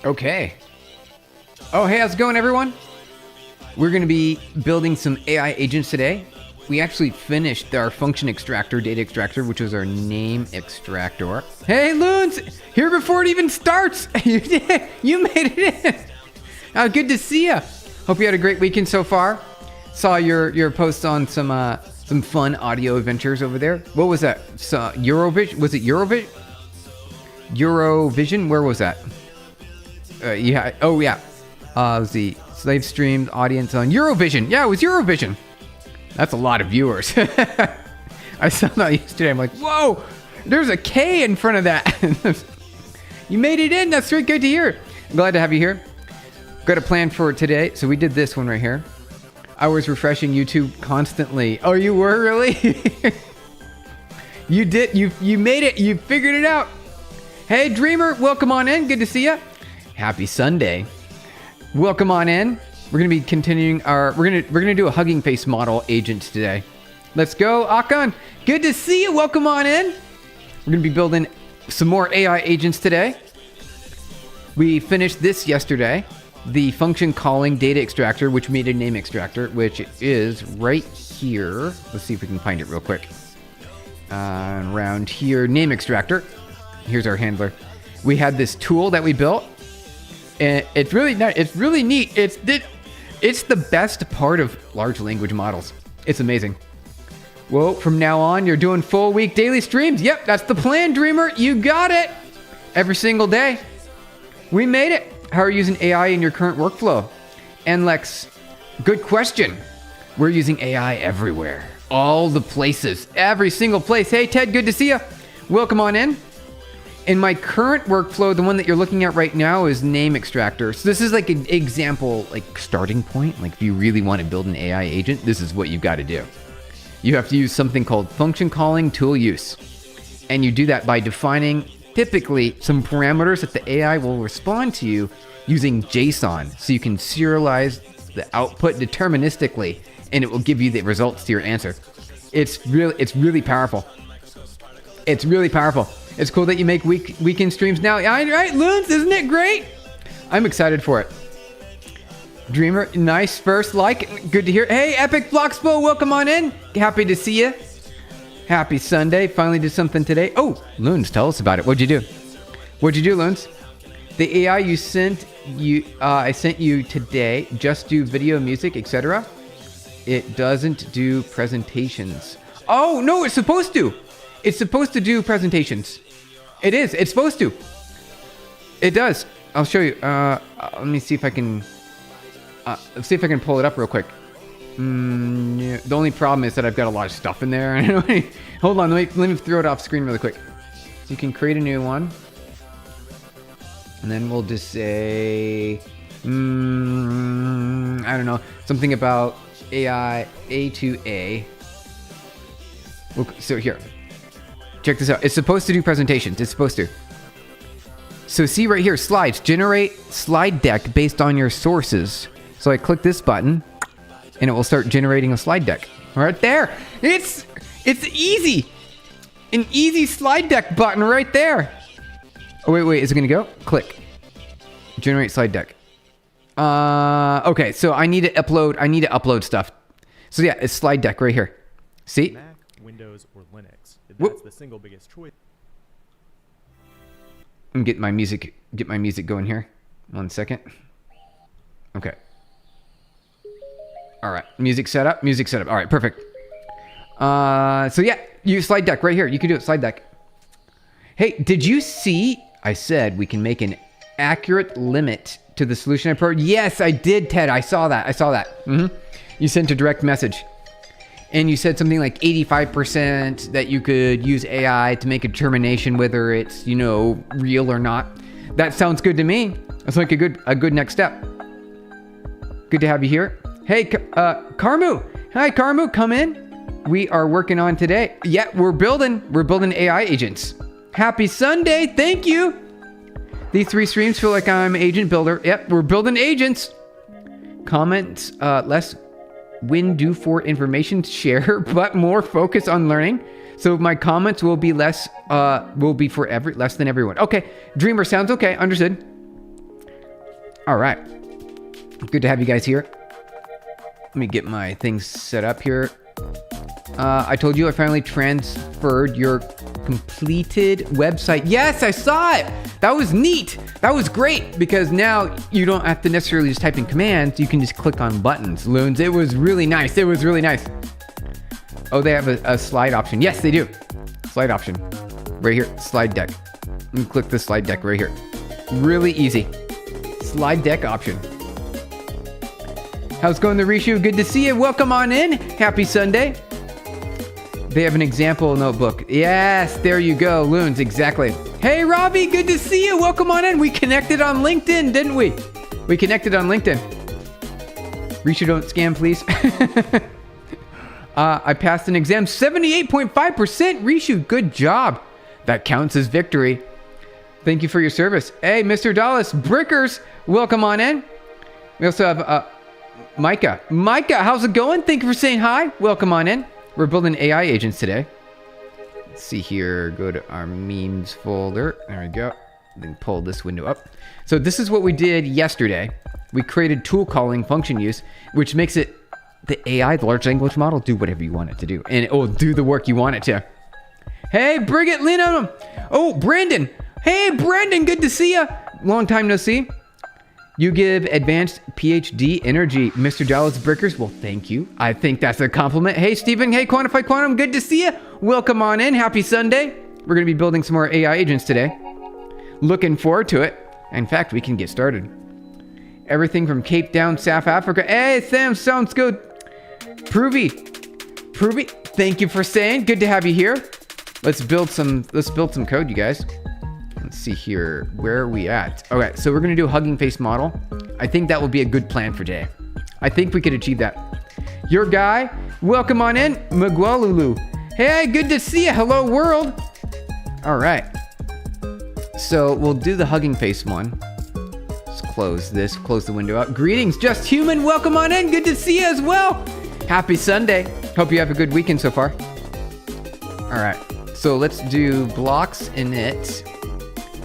Okay. Oh, hey, how's it going, everyone? We're going to be building some AI agents today. We actually finished our function extractor, data extractor, which was our name extractor. Hey, Loons! Here before it even starts! You did! You made it in! Good to see you. Hope you had a great weekend so far. Saw your post on some fun audio adventures over there. What was that? Eurovision? Was it Eurovision? Eurovision? Where was that? Yeah. Oh, yeah. It was the slave streamed audience on Eurovision. Yeah, it was Eurovision. That's a lot of viewers. I saw that yesterday. I'm like, whoa, there's a K in front of that. You made it in. That's really good to hear. I'm glad to have you here. Got a plan for today. So we did this one right here. I was refreshing YouTube constantly. Oh, you were really? You did. You made it. You figured it out. Hey, Dreamer, welcome on in. Good to see you. Happy Sunday. Welcome on in. We're gonna be continuing we're gonna do a Hugging Face model agent today. Let's go, Akan. Good to see you. Welcome on in. We're gonna be building some more AI agents today. We finished this yesterday, the function calling data extractor, which made a name extractor, which is right here. Let's see if we can find it real quick. Around here, name extractor. Here's our handler. We had this tool that we built. And it's really nice. It's really neat. It's the best part of large language models. It's amazing. Well, from now on, you're doing full week daily streams. Yep, that's the plan, Dreamer. You got it. Every single day. We made it. How are you using AI in your current workflow? And Lex, good question. We're using AI everywhere. All the places. Every single place. Hey, Ted, good to see you. Welcome on in. In my current workflow, the one that you're looking at right now is name extractor. So this is like an example, like starting point. Like if you really want to build an AI agent, this is what you've got to do. You have to use something called function calling tool use. And you do that by defining typically some parameters that the AI will respond to you using JSON. So you can serialize the output deterministically and it will give you the results to your answer. It's really powerful. It's really powerful. It's cool that you make weekend streams now. Right, Loons, isn't it great? I'm excited for it. Dreamer, nice first like. Good to hear. Hey, Epic Bloxpo, welcome on in. Happy to see you. Happy Sunday. Finally did something today. Oh, Loons, tell us about it. What'd you do? What'd you do, Loons? The AI I sent you today, just do video, music, etc. It doesn't do presentations. Oh, no, it's supposed to. It's supposed to do presentations. It is. It's supposed to. It does. I'll show you. Let me see if I can. Let's see if I can pull it up real quick. Yeah. The only problem is that I've got a lot of stuff in there. Hold on. Let me throw it off screen really quick. So you can create a new one, and then we'll just say, I don't know, something about AI A2A. So here. Check this out. It's supposed to do presentations. It's supposed to. So see right here, slides. Generate slide deck based on your sources. So I click this button, and it will start generating a slide deck. Right there. It's easy. An easy slide deck button right there. Oh, wait. Is it going to go? Click. Generate slide deck. Okay, so I need to upload stuff. So yeah, it's slide deck right here. See? Mac, Windows, or Linux. That's the single biggest choice. I'm get my music going here. 1 second. Okay. All right. Music setup. All right. Perfect. So yeah, use slide deck right here. You can do it. Slide deck. Hey, did you see? I said we can make an accurate limit to the solution I provided. Yes, I did, Ted. I saw that. Mm-hmm. You sent a direct message. And you said something like 85% that you could use AI to make a determination whether it's, real or not. That sounds good to me. That's like a good next step. Good to have you here. Hey, Karmu. Hi, Karmu. Come in. We are working on today. Yeah, we're building AI agents. Happy Sunday. Thank you. These 3 streams feel like I'm agent builder. Yep, we're building agents. Comments, less when due for information share, but more focus on learning. So my comments will be less than everyone. Okay, Dreamer sounds okay. Understood. All right. Good to have you guys here. Let me get my things set up here. I told you I finally transferred your completed website. Yes, I saw it. That was neat. That was great because now you don't have to necessarily just type in commands. You can just click on buttons. Loons, it was really nice. It was really nice. Oh, they have a slide option. Yes, they do. Slide option. Right here. Slide deck. Let me click the slide deck right here. Really easy. Slide deck option. How's it going, the Rishu? Good to see you. Welcome on in. Happy Sunday. They have an example notebook. Yes, there you go, Loons, exactly. Hey, Robbie, good to see you. Welcome on in. We connected on LinkedIn, didn't we? We connected on LinkedIn. Rishu, don't scam, please. I passed an exam, 78.5%. Rishu, good job. That counts as victory. Thank you for your service. Hey, Mr. Dallas, Brickers, welcome on in. We also have Micah. Micah, how's it going? Thank you for saying hi. Welcome on in. We're building AI agents today. Let's see here. Go to our memes folder. There we go. Then pull this window up. So this is what we did yesterday. We created tool calling function use, which makes it the AI, the large language model, do whatever you want it to do. And it will do the work you want it to. Hey, Brigitte, lean on him. Oh, Brandon. Hey, Brandon, good to see you. Long time no see. You give advanced PhD energy, Mr. Dallas Brickers. Well, thank you. I think that's a compliment. Hey, Stephen. Hey, Quantified Quantum. Good to see you. Welcome on in. Happy Sunday. We're going to be building some more AI agents today. Looking forward to it. In fact, we can get started. Everything from Cape Town, South Africa. Hey, Sam, sounds good. Provy, thank you for saying. Good to have you here. Let's build some code, you guys. Let's see here. Where are we at? Okay, so we're going to do a Hugging Face model. I think that will be a good plan for today. I think we could achieve that. Your guy, welcome on in. Miguelulu. Hey, good to see you. Hello, world. All right. So we'll do the Hugging Face one. Let's close this. Close the window out. Greetings, Just Human. Welcome on in. Good to see you as well. Happy Sunday. Hope you have a good weekend so far. All right. So let's do blocks init.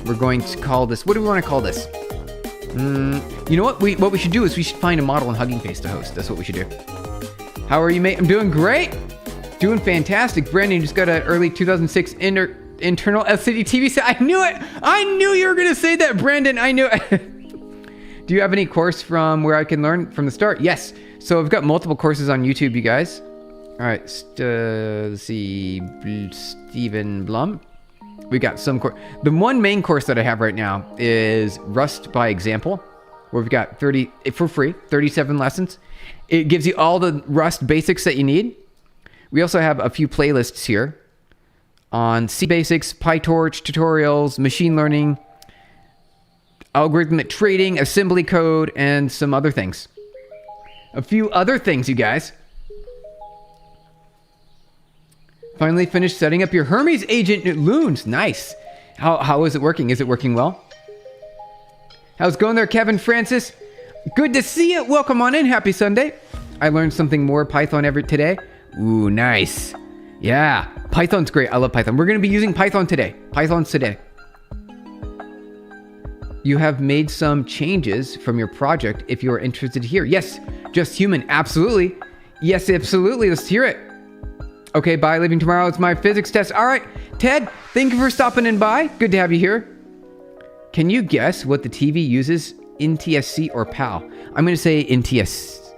We're going to call this, what do we want to call this? You know what? What we should do is we should find a model in Hugging Face to host. That's what we should do. How are you, mate? I'm doing great. Doing fantastic. Brandon just got an early 2006 internal LCD TV set. I knew it. I knew you were going to say that, Brandon. I knew it. Do you have any course from where I can learn from the start? Yes. So I've got multiple courses on YouTube, you guys. All right. Let's see. Stephen Blum. We got some course. The one main course that I have right now is Rust by Example, where we've got 30 for free, 37 lessons. It gives you all the Rust basics that you need. We also have a few playlists here on C basics, PyTorch tutorials, machine learning, algorithmic trading, assembly code, and some other things. A few other things, you guys. Finally finished setting up your Hermes agent at Loons. Nice. How is it working? Is it working well? How's it going there, Kevin Francis? Good to see you. Welcome on in. Happy Sunday. I learned something more Python today. Ooh, nice. Yeah, Python's great. I love Python. We're going to be using Python today. Python's today. You have made some changes from your project if you are interested here. Yes, Just Human. Absolutely. Yes, absolutely. Let's hear it. Okay, bye. Leaving tomorrow. It's my physics test. All right, Ted, thank you for stopping in by. Good to have you here. Can you guess what the TV uses, NTSC or PAL? I'm going to say NTSC.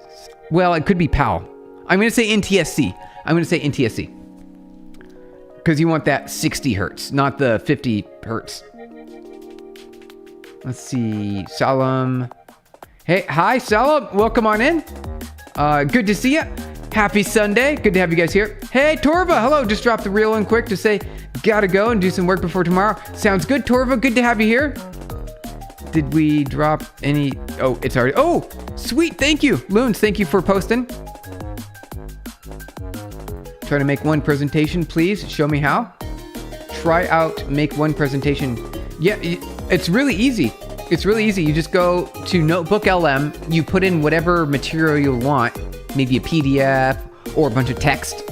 Well, it could be PAL. I'm going to say NTSC. I'm going to say NTSC. Because you want that 60 hertz, not the 50 hertz. Let's see. Salam. Hey, hi, Salam. Welcome on in. Good to see you. Happy Sunday. Good to have you guys here. Hey, Torva. Hello. Just dropped the reel in quick to say, gotta go and do some work before tomorrow. Sounds good, Torva. Good to have you here. Did we drop any? Oh, it's already. Oh, sweet. Thank you. Loons, thank you for posting. Try to make one presentation, please. Show me how. Try out, make one presentation. Yeah, it's really easy. It's really easy. You just go to Notebook LM. You put in whatever material you want. Maybe a PDF or a bunch of text,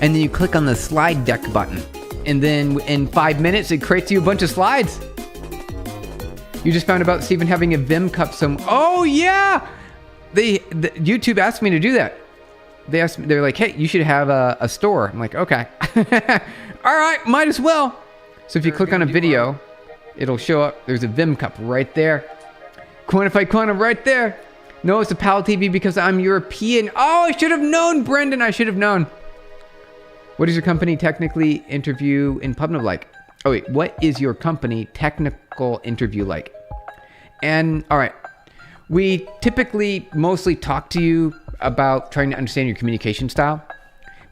and then you click on the slide deck button, and then in 5 minutes it creates you a bunch of slides. You just found about Steven having a Vim cup oh yeah! YouTube asked me to do that. They're like, hey, you should have a store. I'm like, okay. All right, might as well. So if you click on a video, it'll show up. There's a Vim cup right there. Quantified Quantum right there. No, it's a PAL TV because I'm European. Oh, I should have known, Brendan. I should have known. What is your company technically interview in PubNub like? Oh wait, what is your company technical interview like? And all right, we typically mostly talk to you about trying to understand your communication style.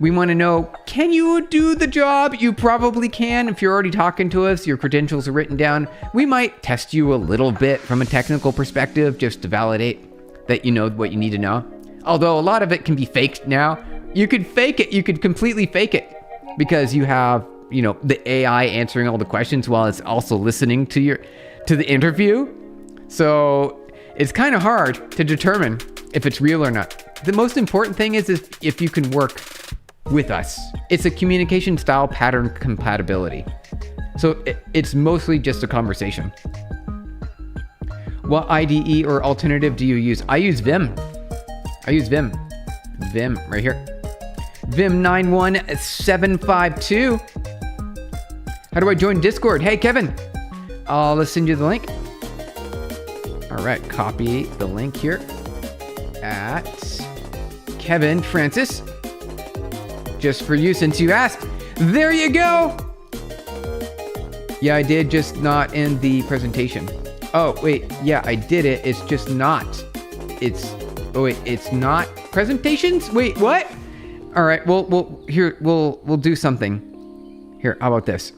We want to know, can you do the job? You probably can. If you're already talking to us, your credentials are written down. We might test you a little bit from a technical perspective just to validate that you know what you need to know. Although a lot of it can be faked now. You could fake it. You could completely fake it because you have, you know, the AI answering all the questions while it's also listening to the interview. So it's kind of hard to determine if it's real or not. The most important thing is if you can work with us. It's a communication style pattern compatibility. So it's mostly just a conversation. What IDE or alternative do you use? I use Vim. Vim right here. Vim 91752. How do I join Discord? Hey, Kevin. Let's send you the link. All right, copy the link here at Kevin Francis. Just for you since you asked. There you go. Yeah, I did, just not in the presentation. Oh, wait. Yeah, I did it. It's just not. It's not presentations? Wait, what? All right. Well, here, we'll do something. Here, how about this?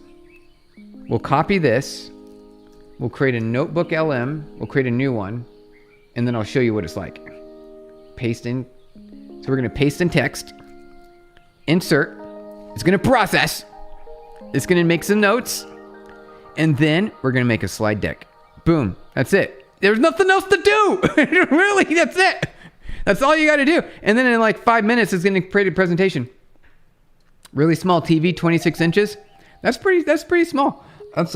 We'll copy this. We'll create a notebook LM. We'll create a new one. And then I'll show you what it's like. Paste in. So we're going to paste in text. Insert. It's going to process. It's going to make some notes. And then we're going to make a slide deck. Boom. That's it. There's nothing else to do. Really, that's it. That's all you got to do. And then in like 5 minutes, it's going to create a presentation. Really small TV, 26 inches. That's pretty small. That's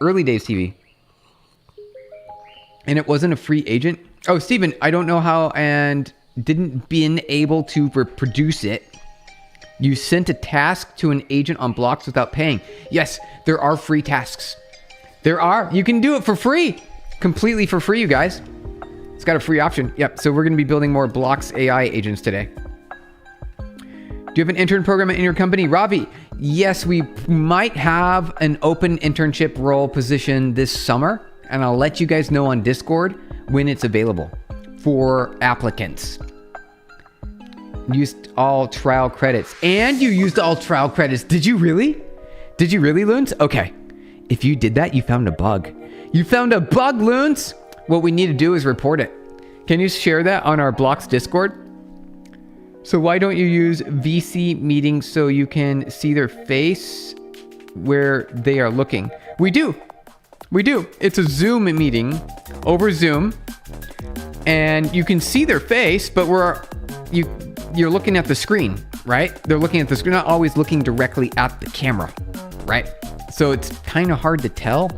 early days TV. And it wasn't a free agent. Oh, Steven, I don't know how and didn't been able to reproduce it. You sent a task to an agent on Blocks without paying. Yes, there are free tasks. There are. You can do it for free. Completely for free, you guys. It's got a free option. Yep, so we're going to be building more Blocks AI agents today. Do you have an intern program in your company? Ravi, yes, we might have an open internship role position this summer. And I'll let you guys know on Discord when it's available for applicants. Used all trial credits. And you used all trial credits. Did you really? Did you really, Loons? Okay. If you did that, you found a bug. You found a bug, Loons. What we need to do is report it. Can you share that on our Blocks Discord? So why don't you use VC meetings so you can see their face where they are looking? We do. It's a Zoom meeting over Zoom. And you can see their face, but you're looking at the screen, right? They're looking at the screen, not always looking directly at the camera, right? So it's kind of hard to tell.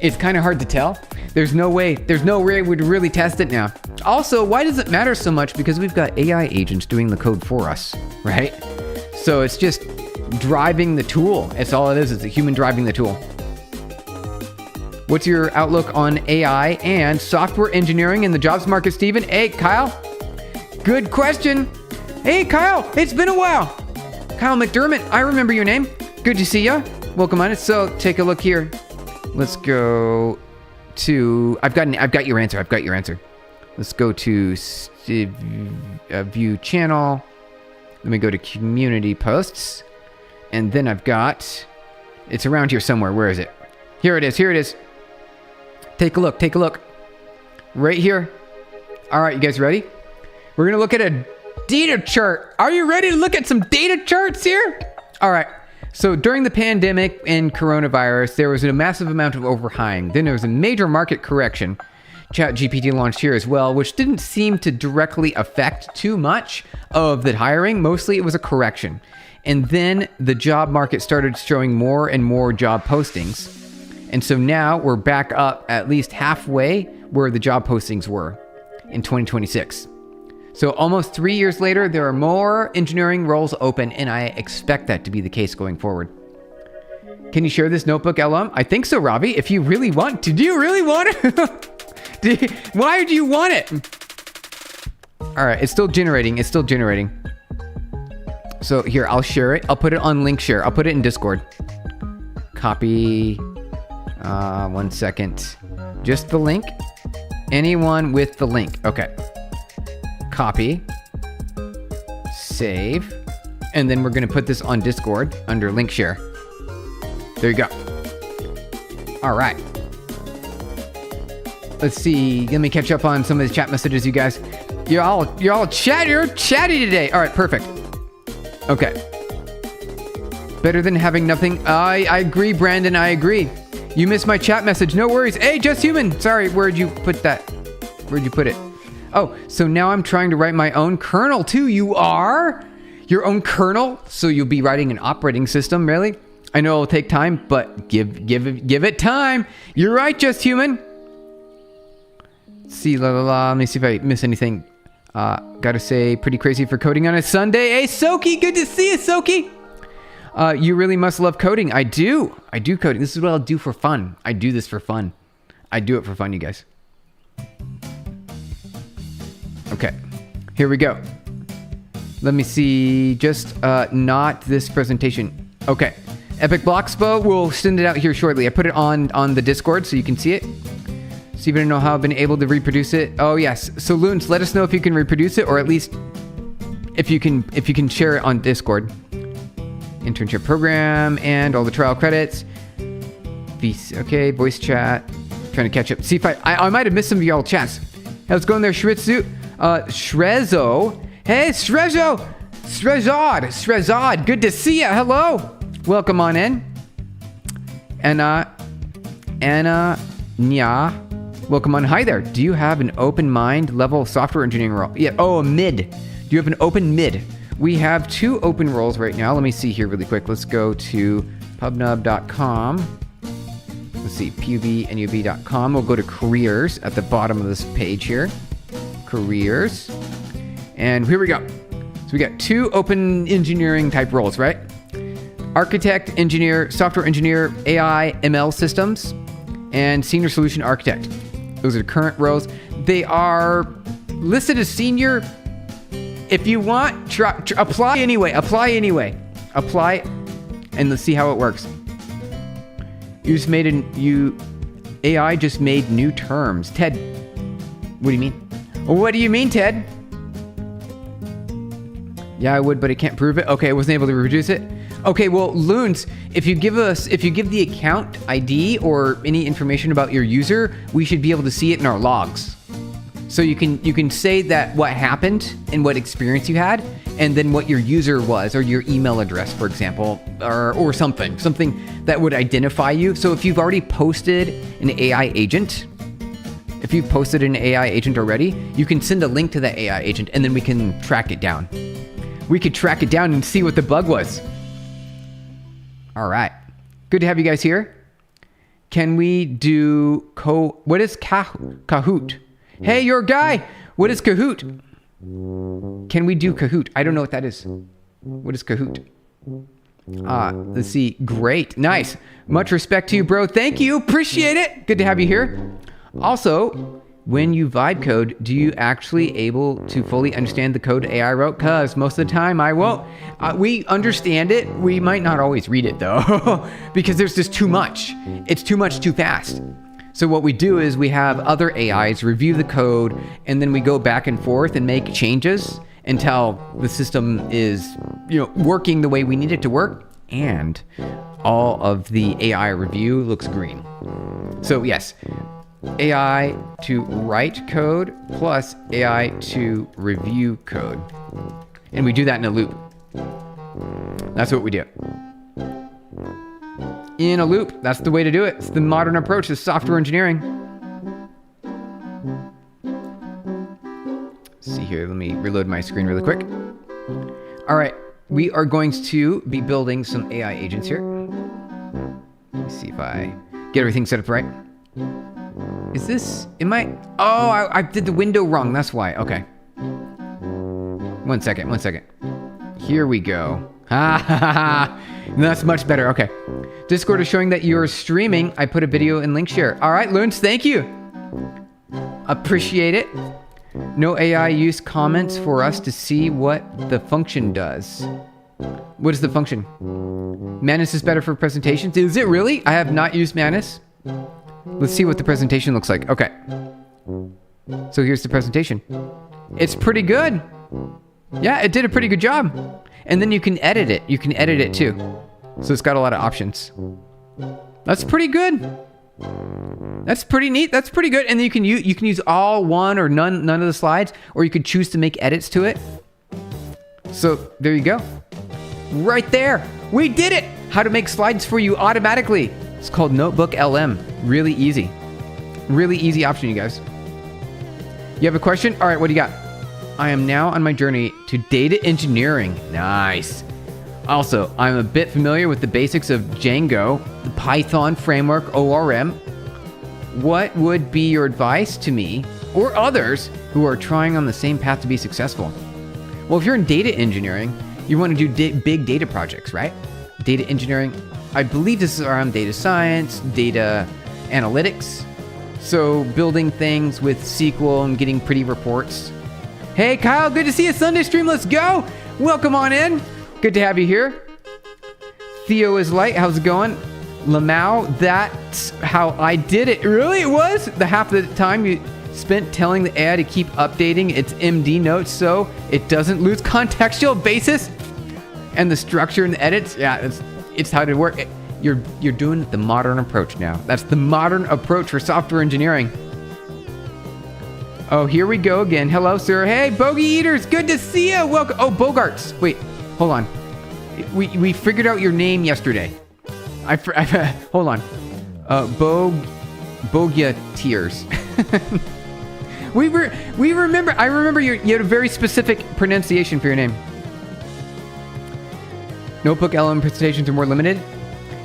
There's no way we'd really test it now. Also, why does it matter so much? Because we've got AI agents doing the code for us, right? So it's just driving the tool. It's all it is. It's a human driving the tool. What's your outlook on AI and software engineering in the jobs market, Steven? Hey, Kyle. Good question. Hey, Kyle. It's been a while. Kyle McDermott. I remember your name. Good to see you. Welcome on it. So take a look here. Let's go to... I've got your answer. Let's go to view channel. Let me go to community posts. And then I've got... It's around here somewhere. Where is it? Here it is. Take a look. Right here. All right, you guys ready? We're going to look at a data chart. Are you ready to look at some data charts here? All right. So during the pandemic and coronavirus, there was a massive amount of overhiring. Then there was a major market correction. ChatGPT launched here as well, which didn't seem to directly affect too much of the hiring. Mostly it was a correction. And then the job market started showing more and more job postings. And so now we're back up at least halfway where the job postings were in 2026. So almost 3 years later, there are more engineering roles open, and I expect that to be the case going forward. Can you share this notebook, LM? I think so, Robbie. If you really want to. Do you really want it? Why do you want it? All right, it's still generating. It's still generating. So here, I'll share it. I'll put it on link share. I'll put it in Discord. Copy. 1 second. Just the link. Anyone with the link. Okay. Copy. Save. And then we're going to put this on Discord under link share. There you go. All right. Let's see. Let me catch up on some of the chat messages, you guys. You're all chatty today. All right, perfect. Okay. Better than having nothing. I agree, Brandon. I agree. You missed my chat message. No worries. Hey, Just Human. Sorry, where'd you put that? Where'd you put it? Oh, so now I'm trying to write my own kernel too. You are? Your own kernel? So you'll be writing an operating system, really? I know it'll take time, but give it time. You're right, Just Human. See, Let me see if I miss anything. Gotta say, pretty crazy for coding on a Sunday. Hey, Soki, good to see you, Soki. You really must love coding. I do coding. This is what I'll do for fun. I do this for fun. I do it for fun, you guys. Okay, here we go. Let me see, just not this presentation. Okay, Epic Bloxpo, we'll send it out here shortly. I put it on the Discord so you can see it. See if I don't know how I've been able to reproduce it. Oh yes, so Loons, let us know if you can reproduce it, or at least if you can share it on Discord. Internship program and all the trial credits. Okay, voice chat. Trying to catch up. See if I might have missed some of y'all chats. How's it going there, Shritsu? Shrezzo. Hey, Shrezzo. Shrezod. Good to see ya. Hello. Welcome on in. Anna, Nya. Welcome on. Hi there. Do you have an open mind level software engineering role? Yeah. Oh, a mid. Do you have an open mid? We have 2 open roles right now. Let me see here really quick. Let's go to pubnub.com. Let's see, pubnub.com. We'll go to careers at the bottom of this page here. Careers. And here we go. So we got 2 open engineering type roles, right? Architect, engineer, software engineer, AI, ML systems, and senior solution architect. Those are the current roles. They are listed as senior. If you want, apply anyway. Apply, and let's see how it works. AI just made new terms. Ted, what do you mean? What do you mean, Ted? Yeah, I would, but I can't prove it. Okay, I wasn't able to reproduce it. Okay, well, Loons, if you give the account ID or any information about your user, we should be able to see it in our logs. So you can say that what happened and what experience you had, and then what your user was, or your email address, for example, or something that would identify you. So if you've already posted an AI agent, already, you can send a link to that AI agent, and then we can track it down. We could track it down and see what the bug was. All right, good to have you guys here. Can we do what is Kahoot? Hey, your guy. What is Kahoot? Can we do Kahoot? I don't know what that is. What is Kahoot? Let's see. Great. Nice. Much respect to you, bro. Thank you. Appreciate it. Good to have you here. Also, when you vibe code, do you actually able to fully understand the code AI wrote? Because most of the time I won't. We understand it. We might not always read it, though, because there's just too much. It's too much too fast. So what we do is we have other AIs review the code, and then we go back and forth and make changes until the system is, working the way we need it to work, and all of the AI review looks green. So yes, AI to write code plus AI to review code. And we do that in a loop. That's what we do. In a loop. That's the way to do it. It's the modern approach to software engineering. Let's see here. Let me reload my screen really quick. All right. We are going to be building some AI agents here. Let me see if I Get everything set up right. Is this, am I, oh, I did the window wrong. That's why. Okay. 1 second. Here we go. Ha ha ha. That's much better. Okay. Discord is showing that you're streaming. I put a video in link share. All right, Loons, thank you. Appreciate it. No AI use comments for us to see what the function does. What is the function? Manus is better for presentations. Is it really? I have not used Manus. Let's see what the presentation looks like. Okay. So here's the presentation. It's pretty good. Yeah, it did a pretty good job. And then you can edit it. You can edit it too. So it's got a lot of options. That's pretty good. That's pretty neat. That's pretty good. And then you can use all, one, or none of the slides, or you could choose to make edits to it. So there you go. Right there. We did it. How to make slides for you automatically. It's called Notebook LM. Really easy. Really easy option, you guys. You have a question? All right, what do you got? I am now on my journey to data engineering. Nice. Also, I'm a bit familiar with the basics of Django, the Python framework, ORM. What would be your advice to me or others who are trying on the same path to be successful? Well, if you're in data engineering, you want to do big data projects, right? Data engineering, I believe this is around data science, data analytics. So building things with SQL and getting pretty reports. Hey, Kyle, good to see you. Sunday stream, let's go. Welcome on in. Good to have you here. Theo is light. How's it going? Lamau, that's how I did it. Really? It was? The half of the time you spent telling the AI to keep updating its MD notes so it doesn't lose contextual basis and the structure and the edits. Yeah, it's how to work. You're doing the modern approach now. That's the modern approach for software engineering. Oh, here we go again. Hello, sir. Hey, Bogey Eaters. Good to see you. Welcome. Oh, Bogarts. Wait, hold on. We figured out your name yesterday. Hold on. Bogia Tears. we remember. I remember you had a very specific pronunciation for your name. Notebook LM presentations are more limited.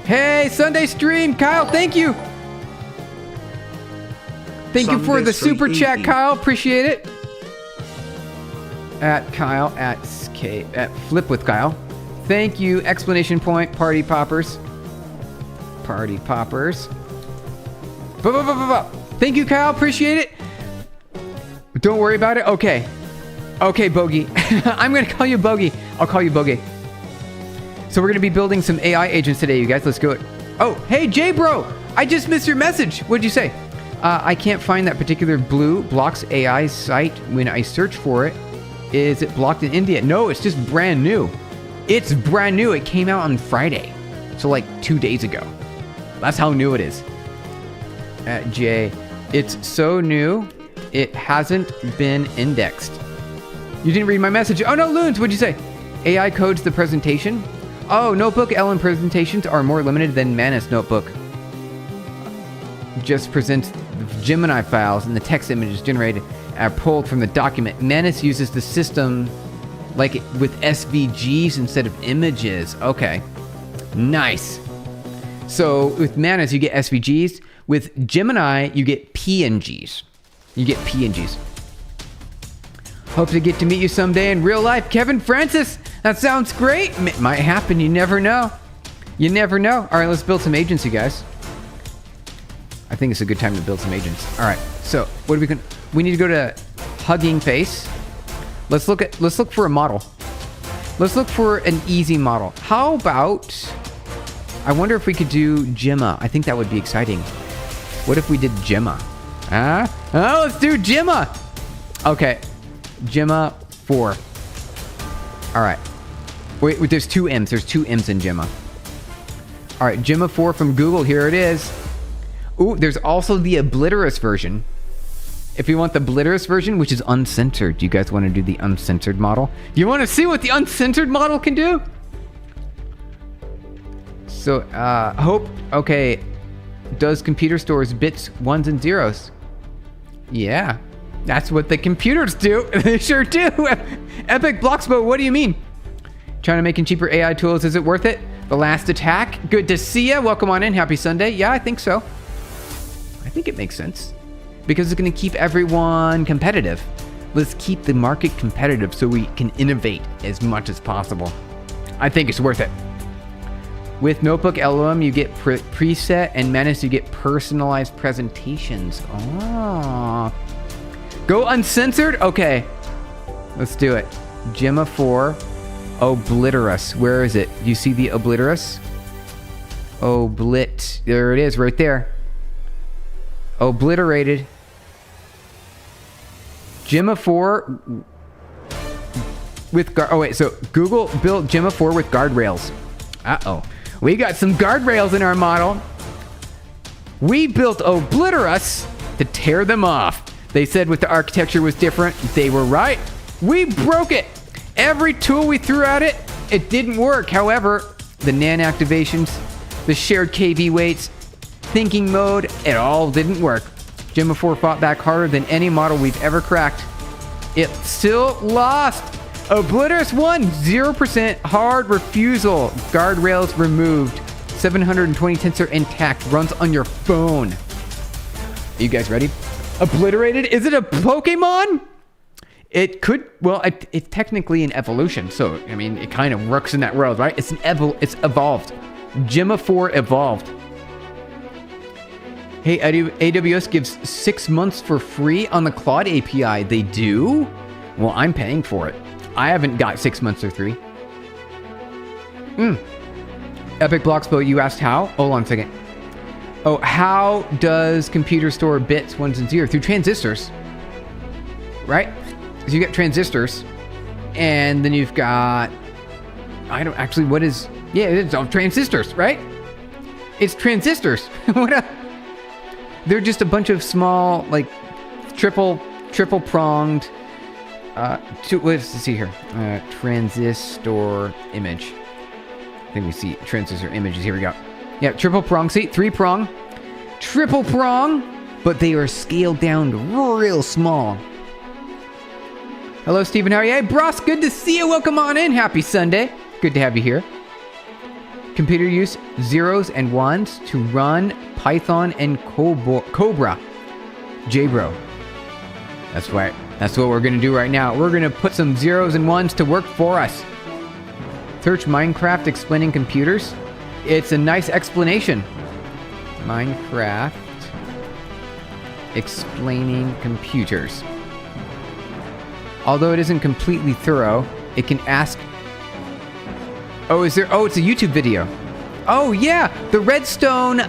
Hey, Sunday stream, Kyle. Thank you. Thank you for the super chat, Kyle. Appreciate it. At Kyle at Flip with Kyle. Thank you. Explanation point. Party poppers. Party poppers. Thank you, Kyle. Appreciate it. Don't worry about it. Okay. Okay, Bogey. I'm going to call you Bogey. I'll call you Bogey. So we're going to be building some AI agents today, you guys. Let's go. Oh, hey, Jay, bro. I just missed your message. What'd you say? I can't find that particular Blue Blocks AI site when I search for it. Is it blocked in India? No, it's just brand new. It's brand new. It came out on Friday. So like 2 days ago. That's how new it is. Jay, it's so new, it hasn't been indexed. You didn't read my message. Oh no, Loons, what'd you say? AI codes the presentation? Oh, Notebook LM presentations are more limited than Manus Notebook. Just presents Gemini files and the text images generated are pulled from the document. Manus uses the system like with SVGs instead of images. Okay, nice. So with Manus, you get SVGs. With Gemini, you get PNGs. Hope to get to meet you someday in real life. Kevin Francis, that sounds great. It might happen. You never know. You never know. All right, let's build some agents, you guys. I think it's a good time to build some agents. All right, so what are we going to... We need to go to Hugging Face. Let's look for a model. Let's look for an easy model. How about... I wonder if we could do Gemma. I think that would be exciting. What if we did Gemma? Oh, let's do Gemma. Okay. Gemma 4. All right. Wait, there's two M's. There's two M's in Gemma. All right, Gemma 4 from Google. Here it is. Ooh, there's also the Obliterous version. If you want the Obliterous version, which is uncensored, do you guys want to do the uncensored model? You want to see what the uncensored model can do? So, Hope, okay. Does computer stores bits, ones, and zeros? Yeah, that's what the computers do. They sure do. Epic Bloxbo, what do you mean? Trying to make cheaper AI tools, is it worth it? The last attack. Good to see ya. Welcome on in. Happy Sunday. Yeah, I think so. I think it makes sense. Because it's going to keep everyone competitive. Let's keep the market competitive so we can innovate as much as possible. I think it's worth it. With Notebook LLM, you get preset, and Menace, you get personalized presentations. Oh. Go uncensored? Okay. Let's do it. Gemma 4. Obliterus. Where is it? Do you see the Obliterus? There it is, right there. Obliterated. Gemma 4 with so Google built Gemma 4 with guardrails. Uh-oh. We got some guardrails in our model. We built Obliterus to tear them off. They said with the architecture was different. They were right. We broke it. Every tool we threw at it, it didn't work. However, the NAND activations, the shared KV weights, thinking mode, it all didn't work. Gemma 4 fought back harder than any model we've ever cracked. It still lost. Obliterus won. 0% hard refusal. Guardrails removed. 720 tensor intact. Runs on your phone. Are you guys ready? Obliterated? Is it a Pokemon? It could, well, it's technically an evolution. So, I mean, it kind of works in that world, right? It's evolved. Gemma 4 evolved. Hey, AWS gives 6 months for free on the Claude API. They do? Well, I'm paying for it. I haven't got 6 months or 3. Epic Bloxpo, you asked how? Hold on a second. Oh, how does computer store bits, ones and zeros? Through transistors. Right? So you get transistors. And then you've got... it's all transistors, right? It's transistors. They're just a bunch of small, like, triple pronged, let's see here, transistor image. I think we see transistor images. Here we go. Yeah, triple prong. See, 3-prong, triple prong, but they are scaled down to real small. Hello, Stephen. How are you? Hey, Bros, good to see you. Welcome on in. Happy Sunday. Good to have you here. Computer use zeros and ones to run Python and Cobra. JBro. That's right. That's what we're going to do right now. We're going to put some zeros and ones to work for us. Search Minecraft explaining computers. It's a nice explanation. Minecraft explaining computers. Although it isn't completely thorough, it can ask... Oh, it's a YouTube video. Oh, yeah, the redstone.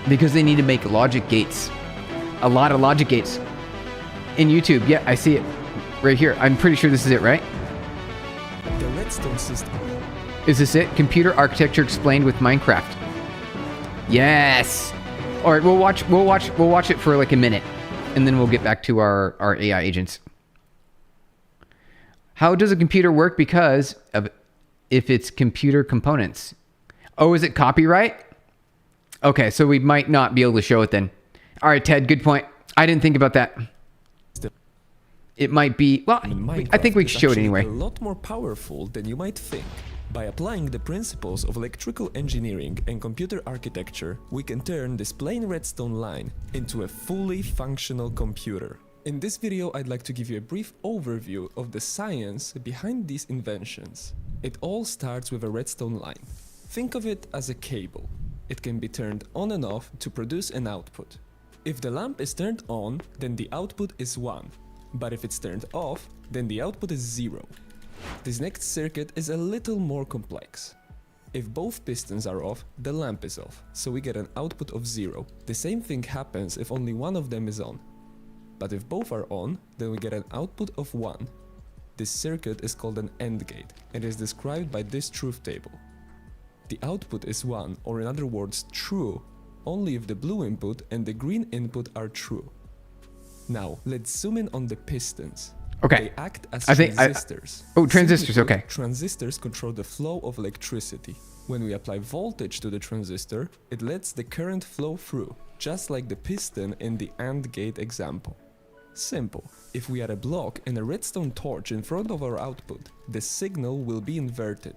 Because they need to make logic gates. A lot of logic gates. In YouTube, yeah, I see it. Right here. I'm pretty sure this is it, right? The redstone system. Is this it? Computer architecture explained with Minecraft. Yes. All right, we'll watch it for like a minute, and then we'll get back to our AI agents. How does a computer work because of if it's computer components? Oh, is it copyright? Okay, so we might not be able to show it then. All right, Ted, good point. I didn't think about that. It might be, well, I think we should show it anyway. A lot more powerful than you might think. By applying the principles of electrical engineering and computer architecture, we can turn this plain redstone line into a fully functional computer. In this video, I'd like to give you a brief overview of the science behind these inventions. It all starts with a redstone line. Think of it as a cable. It can be turned on and off to produce an output. If the lamp is turned on, then the output is 1. But if it's turned off, then the output is 0. This next circuit is a little more complex. If both pistons are off, the lamp is off, so we get an output of 0. The same thing happens if only one of them is on. But if both are on, then we get an output of 1. This circuit is called an AND gate and is described by this truth table. The output is 1, or in other words, true, only if the blue input and the green input are true. Now, let's zoom in on the pistons. Okay. They act as transistors. Transistors, Simply put, okay. Transistors control the flow of electricity. When we apply voltage to the transistor, it lets the current flow through, just like the piston in the AND gate example. Simple. If we add a block and a redstone torch in front of our output, the signal will be inverted.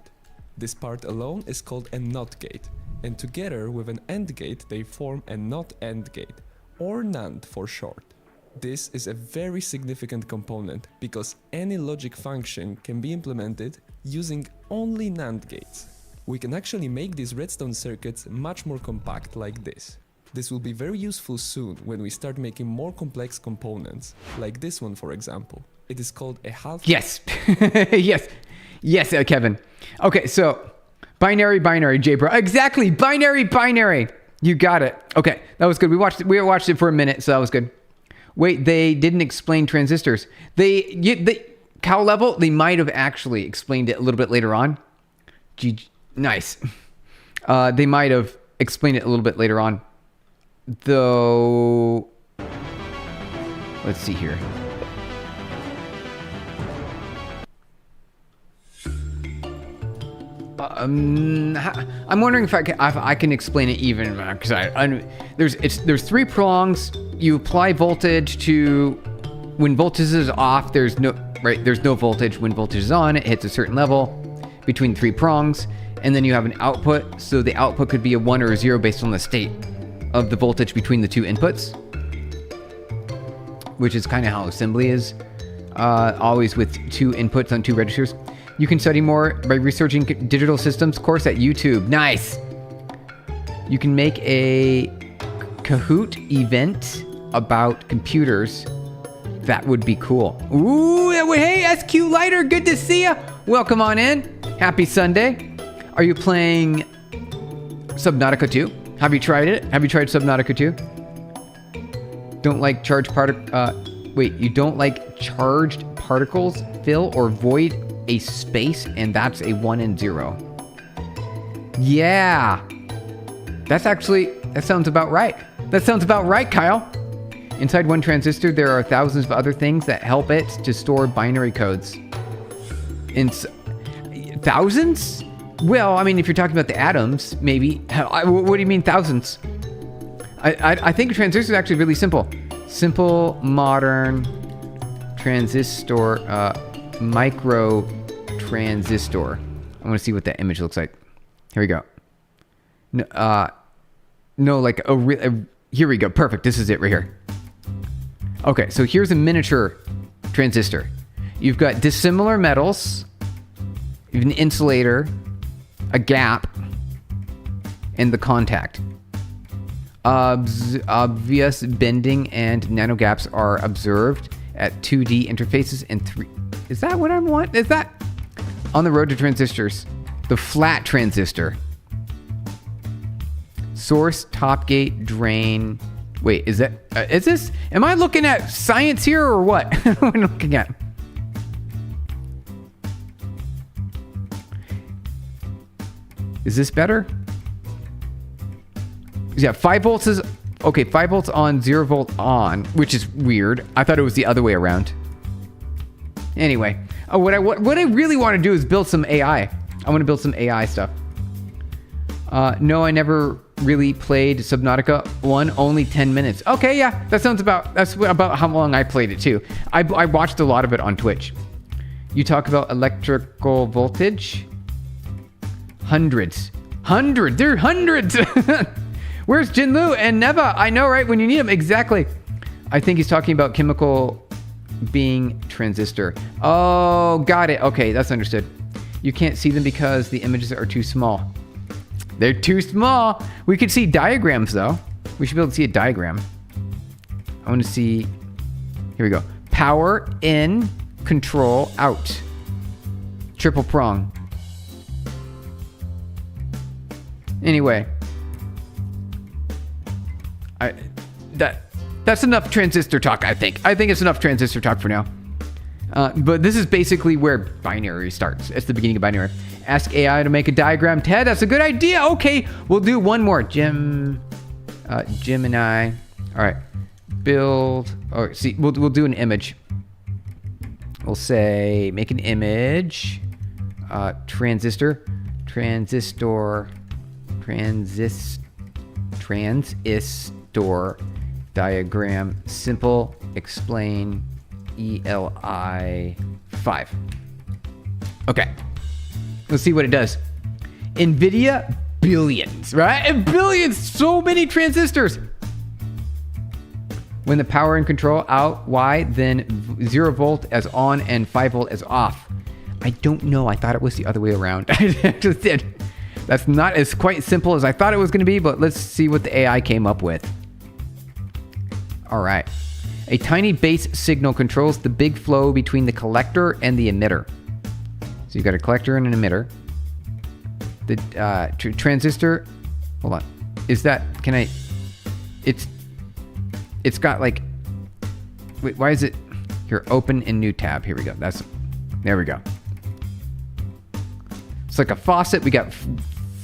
This part alone is called a NOT gate, and together with an AND gate they form a NOT AND gate, or NAND for short. This is a very significant component because any logic function can be implemented using only NAND gates. We can actually make these redstone circuits much more compact like this. This will be very useful soon when we start making more complex components, like this one for example. It is called a half... Yes. Yes, Kevin. Okay, so binary, JBro. Exactly, binary. You got it. Okay, that was good. We watched it for a minute, so that was good. Wait, they didn't explain transistors. They cow level, they might have actually explained it a little bit later on. Nice. They might have explained it a little bit later on. Though, let's see here. I'm wondering if I can explain it even because there's 3 prongs. You apply voltage to when voltage is off. There's no voltage. When voltage is on, it hits a certain level between 3 prongs, and then you have an output. So the output could be a 1 or a 0 based on the state of the voltage between the 2 inputs, which is kind of how assembly is. Always with 2 inputs on 2 registers. You can study more by researching digital systems course at YouTube. Nice. You can make a Kahoot event about computers. That would be cool. Ooh, hey, SQ Lighter, good to see ya. Welcome on in. Happy Sunday. Are you playing Subnautica 2? Have you tried it? Have you tried Subnautica 2? Don't like charged you don't like charged particles fill or void a space, and that's a 1 and 0. Yeah. That sounds about right. That sounds about right, Kyle. Inside one transistor, there are thousands of other things that help it to store binary codes. Thousands? Well, I mean, if you're talking about the atoms, maybe. What do you mean thousands? I think a transistor is actually really simple. Simple, modern transistor, micro transistor. I want to see what that image looks like. Here we go. No, like here we go. Perfect. This is it right here. Okay, so here's a miniature transistor. You've got dissimilar metals, you have an insulator, a gap, and the contact. Obvious bending and nanogaps are observed at 2D interfaces and 3. Is that what I want? Is that on the road to transistors? The flat transistor. Source, top gate, drain. Wait, is this? Am I looking at science here or what? What am I looking at? Is this better? Yeah, 5 volts is okay. 5 volts on, 0 volt on, which is weird. I thought it was the other way around. Anyway, what I really want to do is build some AI. I want to build some AI stuff. No, I never really played Subnautica 1. Only 10 minutes. Okay, yeah, that's about how long I played it too. I watched a lot of it on Twitch. You talk about electrical voltage. Hundreds. There are hundreds. Where's Jinlu and Neva? I know, right? When you need them. Exactly. I think he's talking about chemical being transistor. Oh, got it. Okay, that's understood. You can't see them because the images are too small. They're too small. We could see diagrams, though. We should be able to see a diagram. I want to see... Here we go. Power in, control out. Triple prong. Anyway. That's enough transistor talk, I think. I think it's enough transistor talk for now. But this is basically where binary starts. It's the beginning of binary. Ask AI to make a diagram. Ted, that's a good idea. Okay, we'll do one more. Gemini. All right. Build. Oh, see, we'll do an image. We'll say make an image. Transistor diagram. Simple. Explain. ELI 5. Okay. Let's see what it does. NVIDIA, billions, right? And billions, so many transistors. When the power and control out, why? Then 0 volt as on and 5 volt as off. I don't know. I thought it was the other way around. I just did. That's not as quite simple as I thought it was going to be, but let's see what the AI came up with. All right. A tiny base signal controls the big flow between the collector and the emitter. So you've got a collector and an emitter. The transistor, hold on. Is that, can I, it's got like, wait, why is it, here, open in new tab. Here we go. There we go. It's like a faucet. We got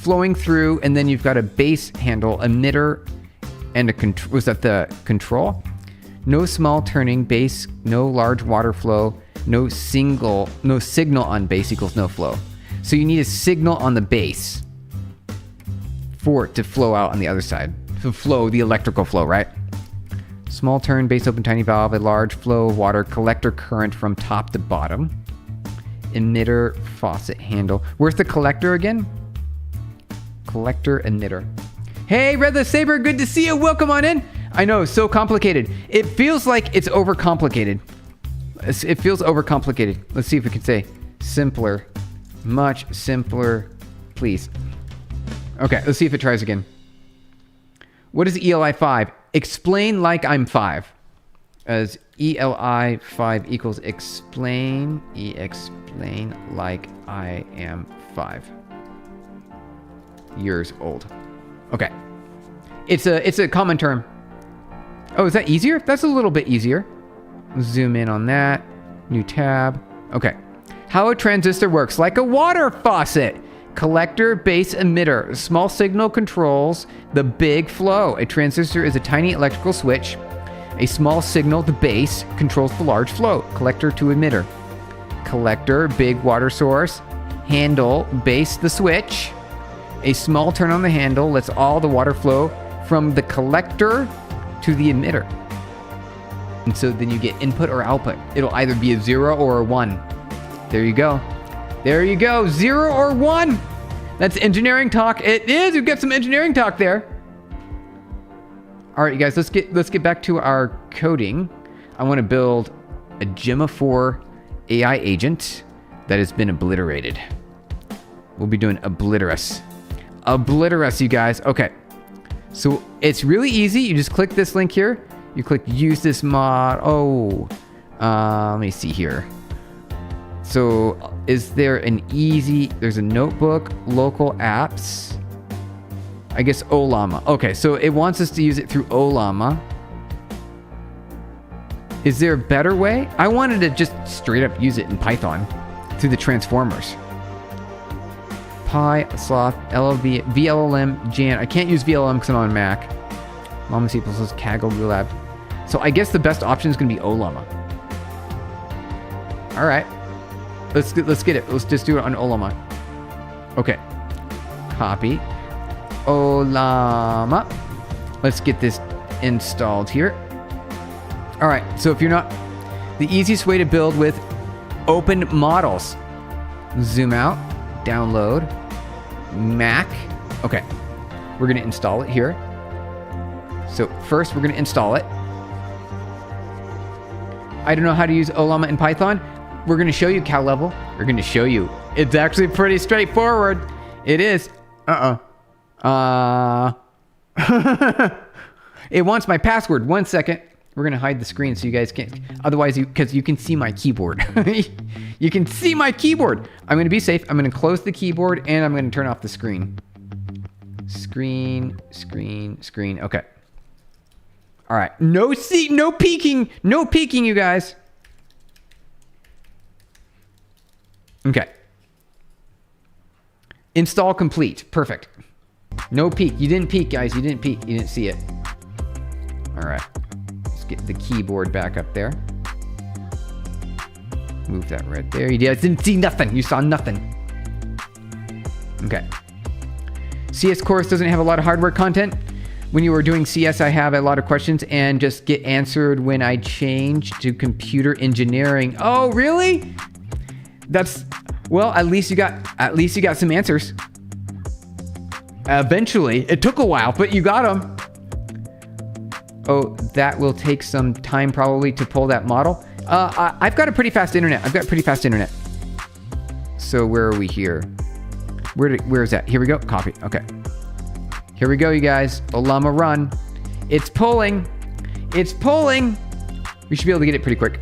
flowing through, and then you've got a base handle, emitter, and a was that the control? No small turning base, no large water flow, no signal on base equals no flow. So you need a signal on the base for it to flow out on the other side. To flow the electrical flow, right? Small turn, base open, tiny valve, a large flow of water, collector current from top to bottom. Emitter, faucet handle. Where's the collector again? Collector, emitter. Hey, Red the Saber, good to see you. Welcome on in. I know, so complicated. It feels like it's overcomplicated. It feels overcomplicated. Let's see if we can say simpler. Much simpler, please. Okay, let's see if it tries again. What is ELI 5? Explain like I'm 5. As ELI 5 equals explain like I am 5 years old. Okay. It's a common term. Oh, is that easier? That's a little bit easier. Zoom in on that. New tab. Okay. How a transistor works. Like a water faucet. Collector, base, emitter. Small signal controls the big flow. A transistor is a tiny electrical switch. A small signal, the base, controls the large flow. Collector to emitter. Collector, big water source. Handle, base, the switch. A small turn on the handle lets all the water flow from the collector to the emitter. And so then you get input or output. It'll either be a 0 or a 1. There you go. There you go. 0 or 1. That's engineering talk. It is. We've got some engineering talk there. All right, you guys, let's get back to our coding. I want to build a Gemma 4 AI agent that has been obliterated. We'll be doing obliterus. Obliterus, you guys. Okay. So it's really easy. You just click this link here. You click use this mod. Oh, let me see here. So is there an easy, there's a notebook, local apps. I guess Ollama. Okay, so it wants us to use it through Ollama. Is there a better way? I wanted to just straight up use it in Python through the transformers. Pi, Sloth, LLV, VLLM, Jan. I can't use VLLM because I'm on Mac. Llama C++, Kaggle, Gulab. So I guess the best option is going to be Ollama. All right. Let's get it. Let's just do it on Ollama. Okay. Copy. Ollama. Let's get this installed here. All right. So if you're not, the easiest way to build with open models. Zoom out. Download. Mac. Okay. We're going to install it here. So first we're going to install it. I don't know how to use Ollama in Python. We're going to show you Cal level. We're going to show you. It's actually pretty straightforward. It is. It wants my password. 1 second. We're going to hide the screen so you guys can't. Otherwise, because you can see my keyboard. You can see my keyboard. I'm going to be safe. I'm going to close the keyboard and I'm going to turn off the screen. Screen. Okay. All right. No peeking. No peeking, you guys. Okay. Install complete. Perfect. No peek. You didn't peek, guys. You didn't peek. You didn't see it. All right. Let's get the keyboard back up there. Move that right there. You didn't see nothing. You saw nothing. Okay. CS course doesn't have a lot of hardware content. When you were doing CS, I have a lot of questions and just get answered when I change to computer engineering. Oh, really? That's, well, at least you got some answers. Eventually. It took a while, but you got them. Oh, that will take some time probably to pull that model. I've got a pretty fast internet. So where are we here? Where is that? Here we go. Copy. Okay. Here we go, you guys. Ollama run. It's pulling. It's pulling. We should be able to get it pretty quick.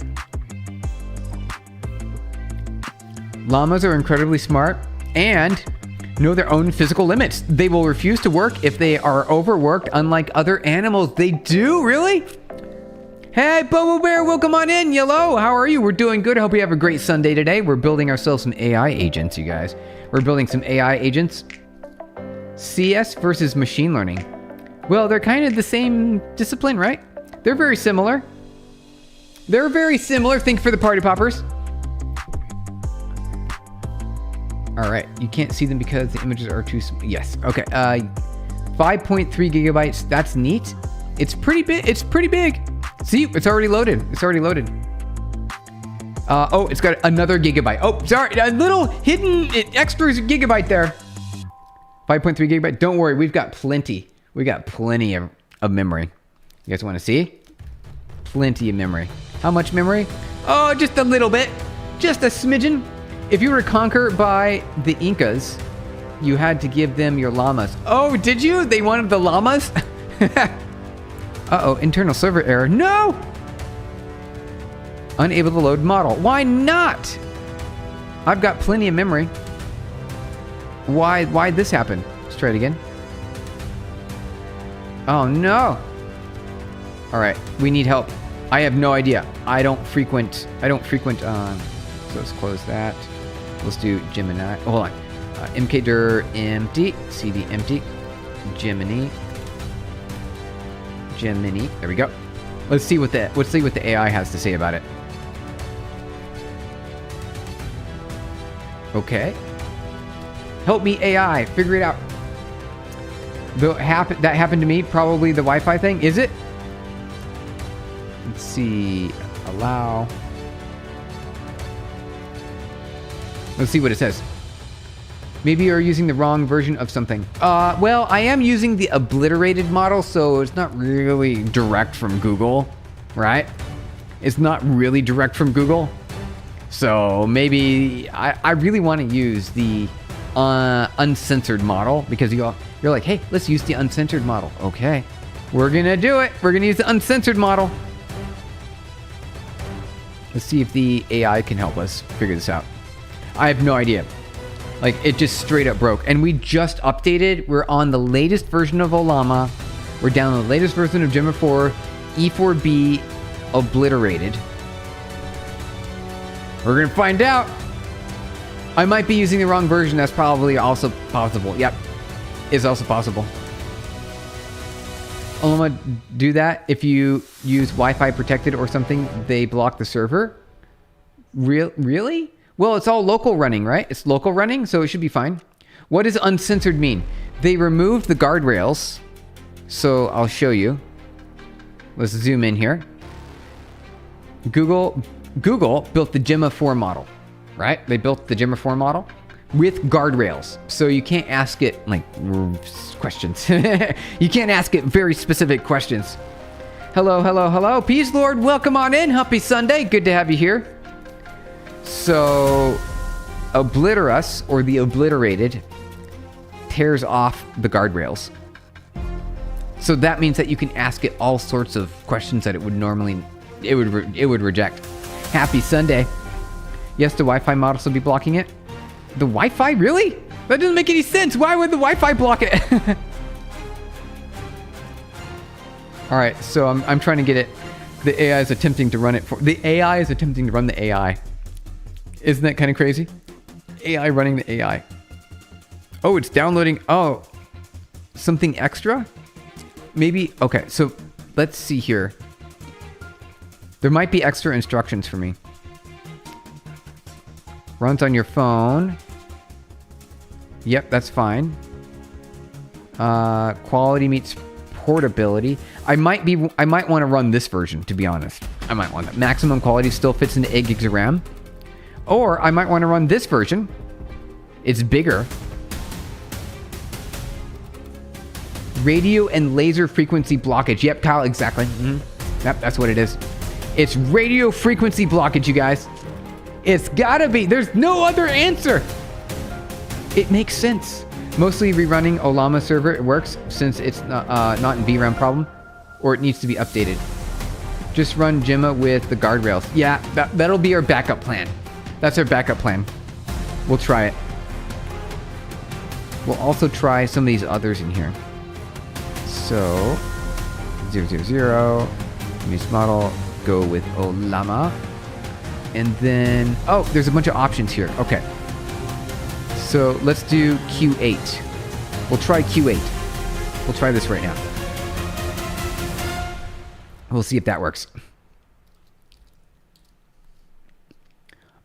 Llamas are incredibly smart and know their own physical limits. They will refuse to work if they are overworked, unlike other animals. They do? Really? Hey, Bobo Bear, welcome on in. Hello, how are you? We're doing good. I hope you have a great Sunday today. We're building ourselves some AI agents, you guys. We're building some AI agents. CS versus machine learning. Well, they're kind of the same discipline, right? They're very similar. Think for the party poppers. All right, you can't see them because the images are too small. Yes, okay. 5.3 gigabytes, that's neat. It's pretty big. See, it's already loaded. Oh, it's got another gigabyte. Oh, sorry, a little hidden extra gigabyte there. 5.3 gigabyte, don't worry, we've got plenty. We got plenty of memory. You guys wanna see? Plenty of memory. How much memory? Oh, just a little bit, just a smidgen. If you were conquered by the Incas, you had to give them your llamas. Oh, did you? They wanted the llamas? Uh-oh, internal server error. No! Unable to load model. Why not? I've got plenty of memory. Why'd this happen? Let's try it again. Oh, no. All right, we need help. I have no idea. I don't frequent, so let's close that. Let's do Gemini. Oh, hold on. mkdir empty, cd empty, Gemini. There we go. Let's see what the AI has to say about it. Okay. Help me, AI. Figure it out. That happened to me. Probably the Wi-Fi thing. Is it? Let's see. Allow. Let's see what it says. Maybe you're using the wrong version of something. Well, I am using the obliterated model, so it's not really direct from Google, right? It's not really direct from Google. So maybe I really want to use the uncensored model because you're like, hey, let's use the uncensored model. Okay, we're gonna do it. We're gonna use the uncensored model. Let's see if the AI can help us figure this out. I have no idea. Like, it just straight up broke. And we just updated. We're on the latest version of Ollama. We're down on the latest version of Gemma 4, E4B obliterated. We're going to find out. I might be using the wrong version. That's probably also possible. Yep. Is also possible. Ollama do that. If you use Wi-Fi protected or something, they block the server. Really? Well, it's all local running, right? It's local running, so it should be fine. What does uncensored mean? They removed the guardrails. So I'll show you. Let's zoom in here. Google built the Gemma 4 model, right? They built the Gemma 4 model with guardrails. So you can't ask it like questions. You can't ask it very specific questions. Hello. Peace Lord, welcome on in. Happy Sunday. Good to have you here. So, Obliterus, or the obliterated, tears off the guardrails. So that means that you can ask it all sorts of questions that it would normally, it would reject. Happy Sunday. Yes, the Wi-Fi model will be blocking it. The Wi-Fi? Really? That doesn't make any sense. Why would the Wi-Fi block it? All right, so I'm trying to get it. The AI is attempting to run it for... The AI is attempting to run the AI. Isn't that kind of crazy? AI running the AI. Oh, it's downloading. Oh, something extra? Maybe. Okay, so let's see here. There might be extra instructions for me. Runs on your phone. Yep, that's fine. Quality meets portability. I might want to run this version, to be honest. I might want that. Maximum quality still fits into 8 gigs of RAM. Or I might want to run this version. It's bigger. Radio and laser frequency blockage. Yep, Kyle, exactly. Yep, that's what it is. It's radio frequency blockage, you guys. It's gotta be. There's no other answer. It makes sense. Mostly rerunning Olama server, it works since it's not in VRAM problem, or it needs to be updated. Just run Gemma with the guardrails. Yeah, that'll be our backup plan. That's our backup plan. We'll try it. We'll also try some of these others in here. So, 000, use model, go with Olama. And then, oh, there's a bunch of options here. Okay. So let's do Q8. We'll try Q8. We'll try this right now. We'll see if that works.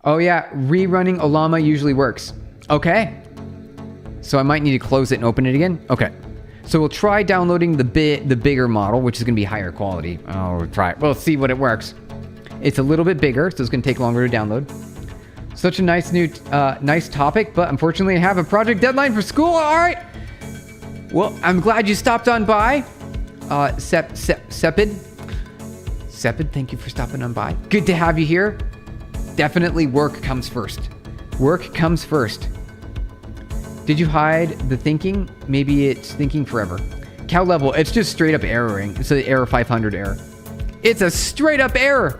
Oh yeah, rerunning Olama usually works. Okay. So I might need to close it and open it again. Okay. So we'll try downloading the bigger model, which is going to be higher quality. Oh, we'll try it. We'll see what it works. It's a little bit bigger, so it's going to take longer to download. Such a nice new, nice topic, but unfortunately I have a project deadline for school. All right. Well, I'm glad you stopped on by. Sepid, thank you for stopping on by. Good to have you here. Definitely work comes first. Work comes first. Did you hide the thinking? Maybe it's thinking forever. Cow level, it's just straight up erroring. It's an error 500 error. It's a straight up error.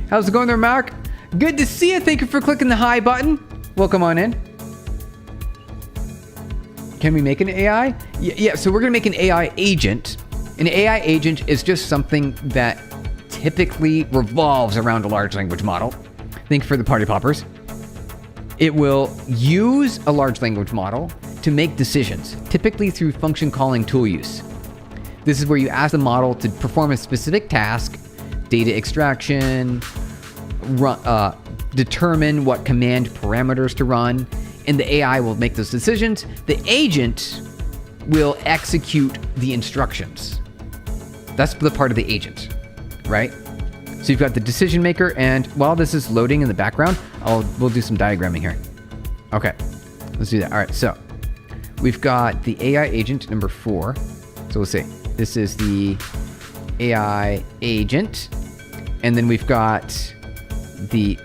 How's it going there, Mark? Good to see you. Thank you for clicking the hi button. Welcome on in. Can we make an AI? Yeah, so we're going to make an AI agent. An AI agent is just something that typically revolves around a large language model. Think for the party poppers. It will use a large language model to make decisions, typically through function calling tool use. This is where you ask the model to perform a specific task, data extraction, determine what command parameters to run, and the AI will make those decisions. The agent will execute the instructions. That's the part of the agent, right? So you've got the decision maker, and while this is loading in the background, we'll do some diagramming here. Okay, let's do that. All right, so we've got the AI agent number 4. So we'll say this is the AI agent, and then we've got the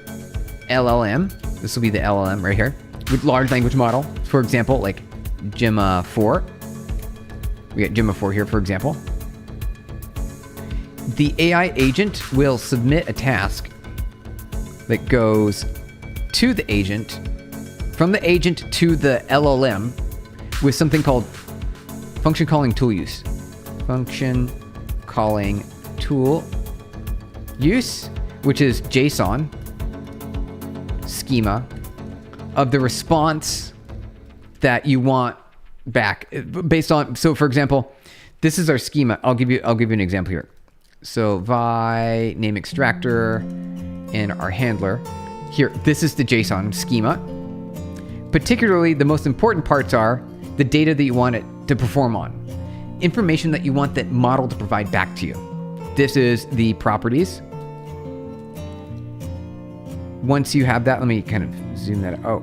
LLM. This will be the LLM right here with large language model. For example, like Gemma 4. We got Gemma 4 here, for example. The AI agent will submit a task that goes to the agent, from the agent to the LLM, with something called function calling tool use. Function calling tool use, which is JSON schema of the response that you want back based on. So for example, this is our schema. I'll give you an example here. So vi name extractor and our handler here. This is the JSON schema. Particularly, the most important parts are the data that you want it to perform on, information that you want that model to provide back to you. This is the properties. Once you have that, let me kind of zoom that out.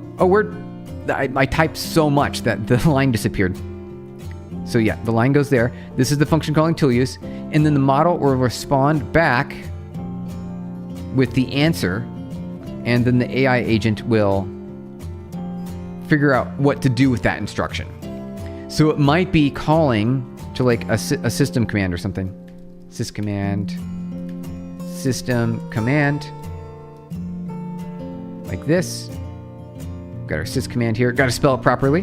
I typed so much that the line disappeared. So yeah, the line goes there. This is the function calling tool use. And then the model will respond back with the answer. And then the AI agent will figure out what to do with that instruction. So it might be calling to like a system command or something. System command. Like this. Got our sys command here. Got to spell it properly.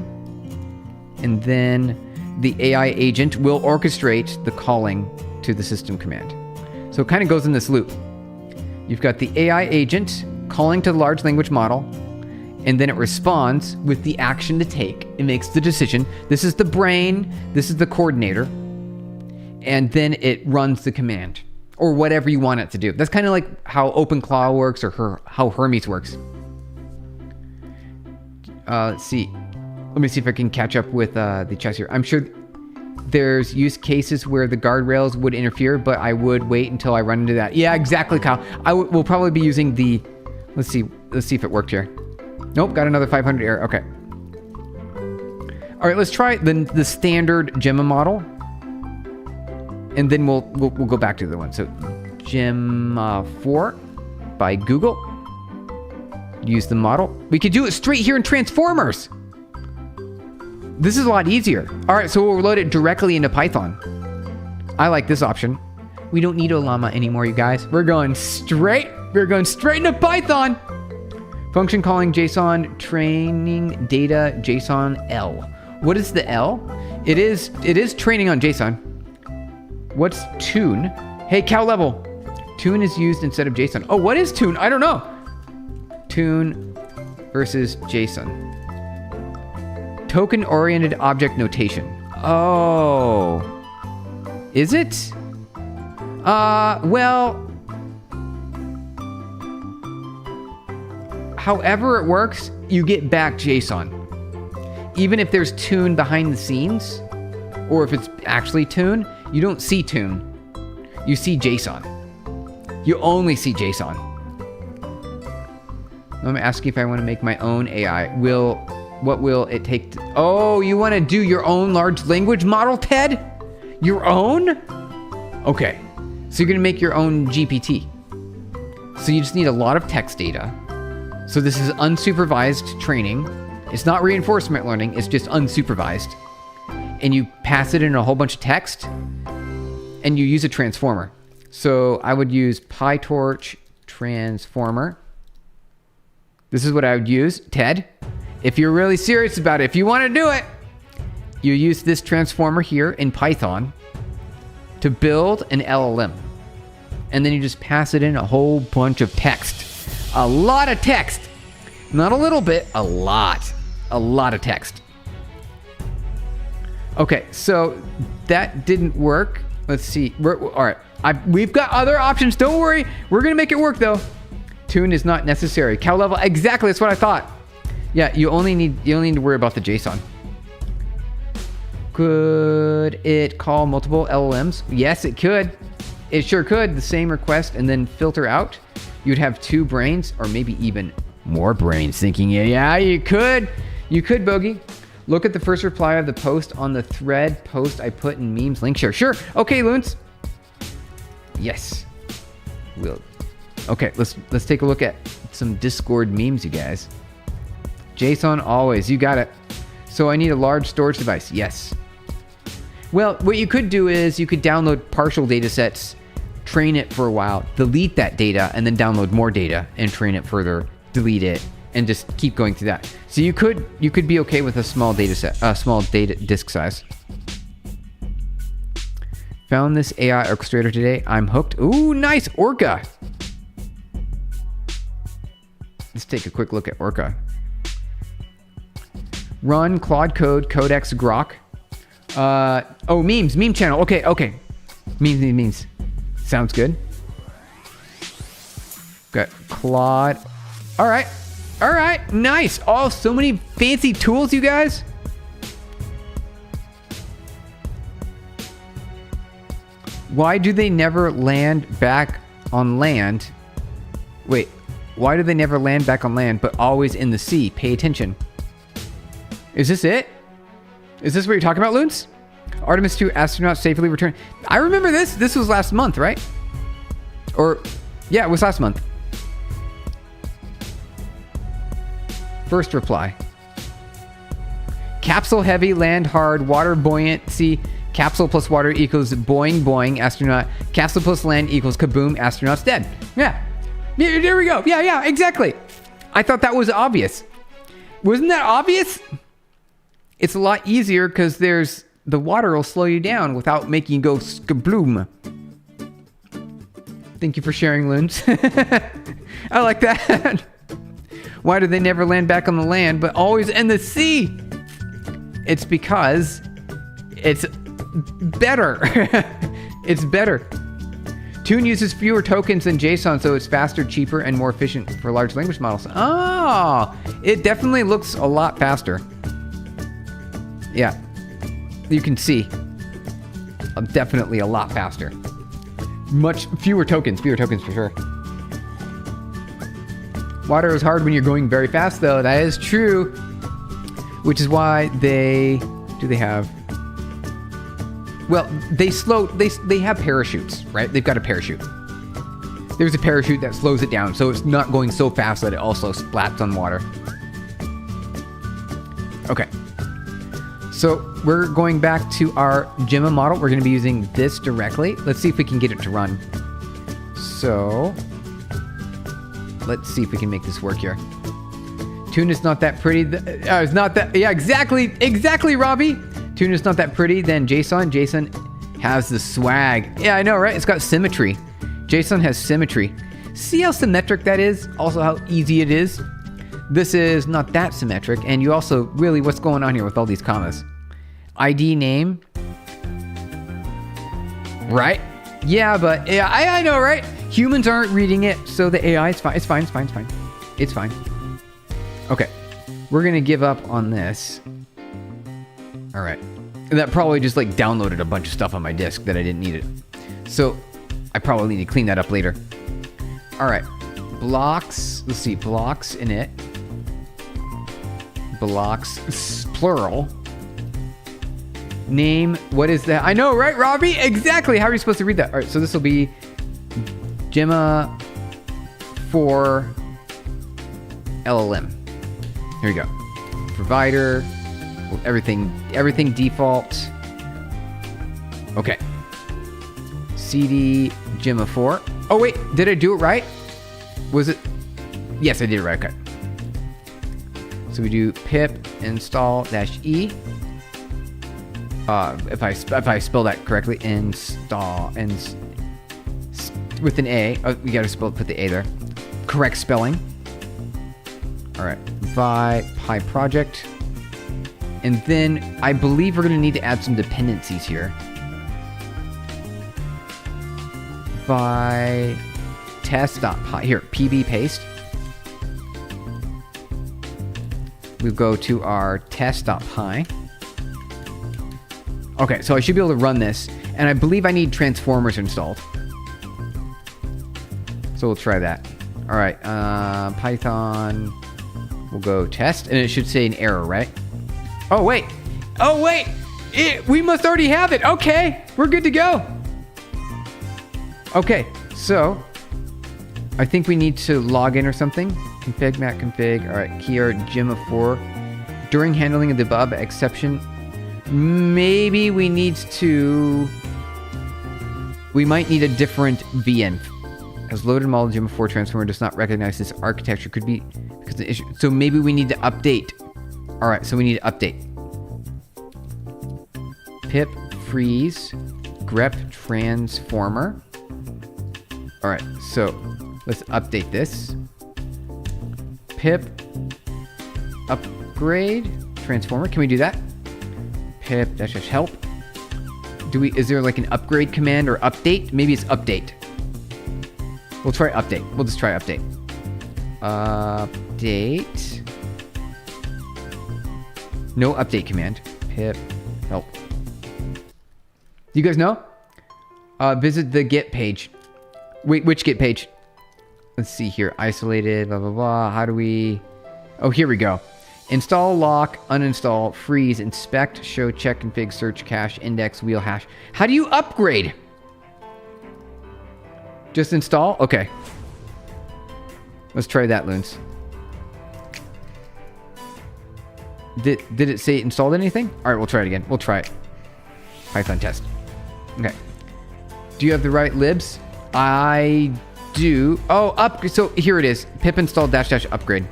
And then the AI agent will orchestrate the calling to the system command. So it kind of goes in this loop. You've got the AI agent calling to the large language model, and then it responds with the action to take. It makes the decision. This is the brain. This is the coordinator. And then it runs the command or whatever you want it to do. That's kind of like how OpenClaw works or how Hermes works. Let's see. Let me see if I can catch up with the chess here. I'm sure there's use cases where the guardrails would interfere, but I would wait until I run into that. Yeah, exactly, Kyle. We'll probably be using the... Let's see if it worked here. Nope, got another 500 error. Okay. All right, let's try the standard Gemma model. and then we'll go back to the one. So Gem 4 by Google. Use the model. We could do it straight here in Transformers. This is a lot easier. All right, so we'll load it directly into Python. I like this option. We don't need Ollama anymore, you guys. We're going straight into Python. Function calling JSON training data JSON L. What is the L? It is training on JSON. What's tune? Hey, cow level. Tune is used instead of JSON. Oh, what is tune? I don't know. Tune versus JSON. Token-oriented object notation. Oh. Is it? Well, however it works, you get back JSON. Even if there's tune behind the scenes, or if it's actually tune, you don't see tune. You see JSON. You only see JSON. I'm asking if I want to make my own AI. What will it take to... Oh, you want to do your own large language model, Ted? Your own? Okay. So you're going to make your own GPT. So you just need a lot of text data. So this is unsupervised training. It's not reinforcement learning. It's just unsupervised. And you pass it in a whole bunch of text. And you use a transformer. So I would use PyTorch transformer. This is what I would use, Ted. If you're really serious about it, if you want to do it, you use this transformer here in Python to build an LLM. And then you just pass it in a whole bunch of text. A lot of text. Not a little bit, a lot. A lot of text. Okay, so that didn't work. Let's see. All right. We've got other options. Don't worry. We're going to make it work, though. Tune is not necessary. Cow level. Exactly. That's what I thought. Yeah, you only need to worry about the JSON. Could it call multiple LLMs? Yes, it could. It sure could. The same request and then filter out. You'd have 2 brains or maybe even more brains thinking, yeah, you could. You could, Bogey. Look at the first reply of the post on the thread post I put in memes link share. Sure. Okay, Loons. Yes. Okay, let's take a look at some Discord memes, you guys. JSON always. You got it. So I need a large storage device. Yes. Well, what you could do is you could download partial data sets, train it for a while, delete that data, and then download more data and train it further, delete it, and just keep going through that. So you could be okay with a small data set, small data disk size. Found this AI orchestrator today. I'm hooked. Ooh, nice. Orca. Let's take a quick look at Orca. Run Claude Code Codex Grok. Memes. Meme channel. Okay. Memes. Sounds good. Got Claude. All right. Nice. Oh, so many fancy tools, you guys. Why do they never land back on land? Wait. Why do they never land back on land, but always in the sea? Pay attention. Is this it? Is this what you're talking about, Loons? Artemis 2 astronauts safely returned. I remember this. This was last month, right? Yeah, it was last month. First reply. Capsule heavy, land hard, water buoyancy. Capsule plus water equals boing, astronaut. Capsule plus land equals kaboom, astronaut's dead. Yeah, there we go. Yeah, exactly. I thought that was obvious. Wasn't that obvious? It's a lot easier because the water will slow you down without making you go skabloom. Thank you for sharing, Loons. I like that. Why do they never land back on the land, but always in the sea? It's because it's better. It's better. Tune uses fewer tokens than JSON, so it's faster, cheaper, and more efficient for large language models. Oh, it definitely looks a lot faster. Yeah, you can see. Definitely a lot faster. Much fewer tokens for sure. Water is hard when you're going very fast, though. That is true. Which is why they have... Well, they have parachutes, right? They've got a parachute. There's a parachute that slows it down, so it's not going so fast that it also splats on water. Okay. So we're going back to our Gemma model. We're going to be using this directly. Let's see if we can get it to run. So let's see if we can make this work here. Tuna's not that pretty. It's not that. Yeah, exactly, Robbie. Tuna's not that pretty. Then Jason has the swag. Yeah, I know, right? It's got symmetry. Jason has symmetry. See how symmetric that is? Also how easy it is? This is not that symmetric. And you also, really, what's going on here with all these commas? ID name. Right? Yeah, but yeah, I know, right? Humans aren't reading it, so the AI is fine. It's fine. It's fine. Okay. We're going to give up on this. All right. That probably just like downloaded a bunch of stuff on my disk that I didn't need it. So I probably need to clean that up later. All right. Blocks. Let's see. Blocks in it. Blocks. Plural. Name. What is that? I know, right, Robbie? Exactly. How are you supposed to read that? All right. So this will be Gemma 4 LLM. Here we go. Provider. Everything default. Okay. CD Gemma 4. Oh wait, did I do it right? Was it? Yes, I did it right. Okay. So we do pip install -e. If I spell that correctly, install and with an A. Oh, we gotta put the A there. Correct spelling. All right. Pi project. And then I believe we're going to need to add some dependencies here. By test.py. Here, pb paste. We go to our test.py. Okay, so I should be able to run this. And I believe I need transformers installed. So we'll try that. All right, Python. We'll go test. And it should say an error, right? Oh, wait. We must already have it. Okay, we're good to go. Okay, so I think we need to log in or something. Config, mat config. All right, here, Gemma 4. During handling of the above exception, maybe we might need a different VM. As loaded model Gemma 4 transformer does not recognize this architecture, could be because of the issue. So maybe we need to update. All right, so we need to update. Pip freeze grep transformer. All right, so let's update this. Pip upgrade transformer. Can we do that? Pip dash help. Is there like an upgrade command or update? Maybe it's update. We'll try update. We'll just try update. Update. No update command. Pip help. Do you guys know? Visit the Git page. Wait, which Git page? Let's see here. Isolated, blah, blah, blah. How do we... Oh, here we go. Install, lock, uninstall, freeze, inspect, show, check, config, search, cache, index, wheel, hash. How do you upgrade? Just install? Okay. Let's try that, Loons. Did it say it installed anything? All right, we'll try it again. We'll try it. Python test. Okay. Do you have the right libs? I do. Oh, so here it is. Pip install -- upgrade.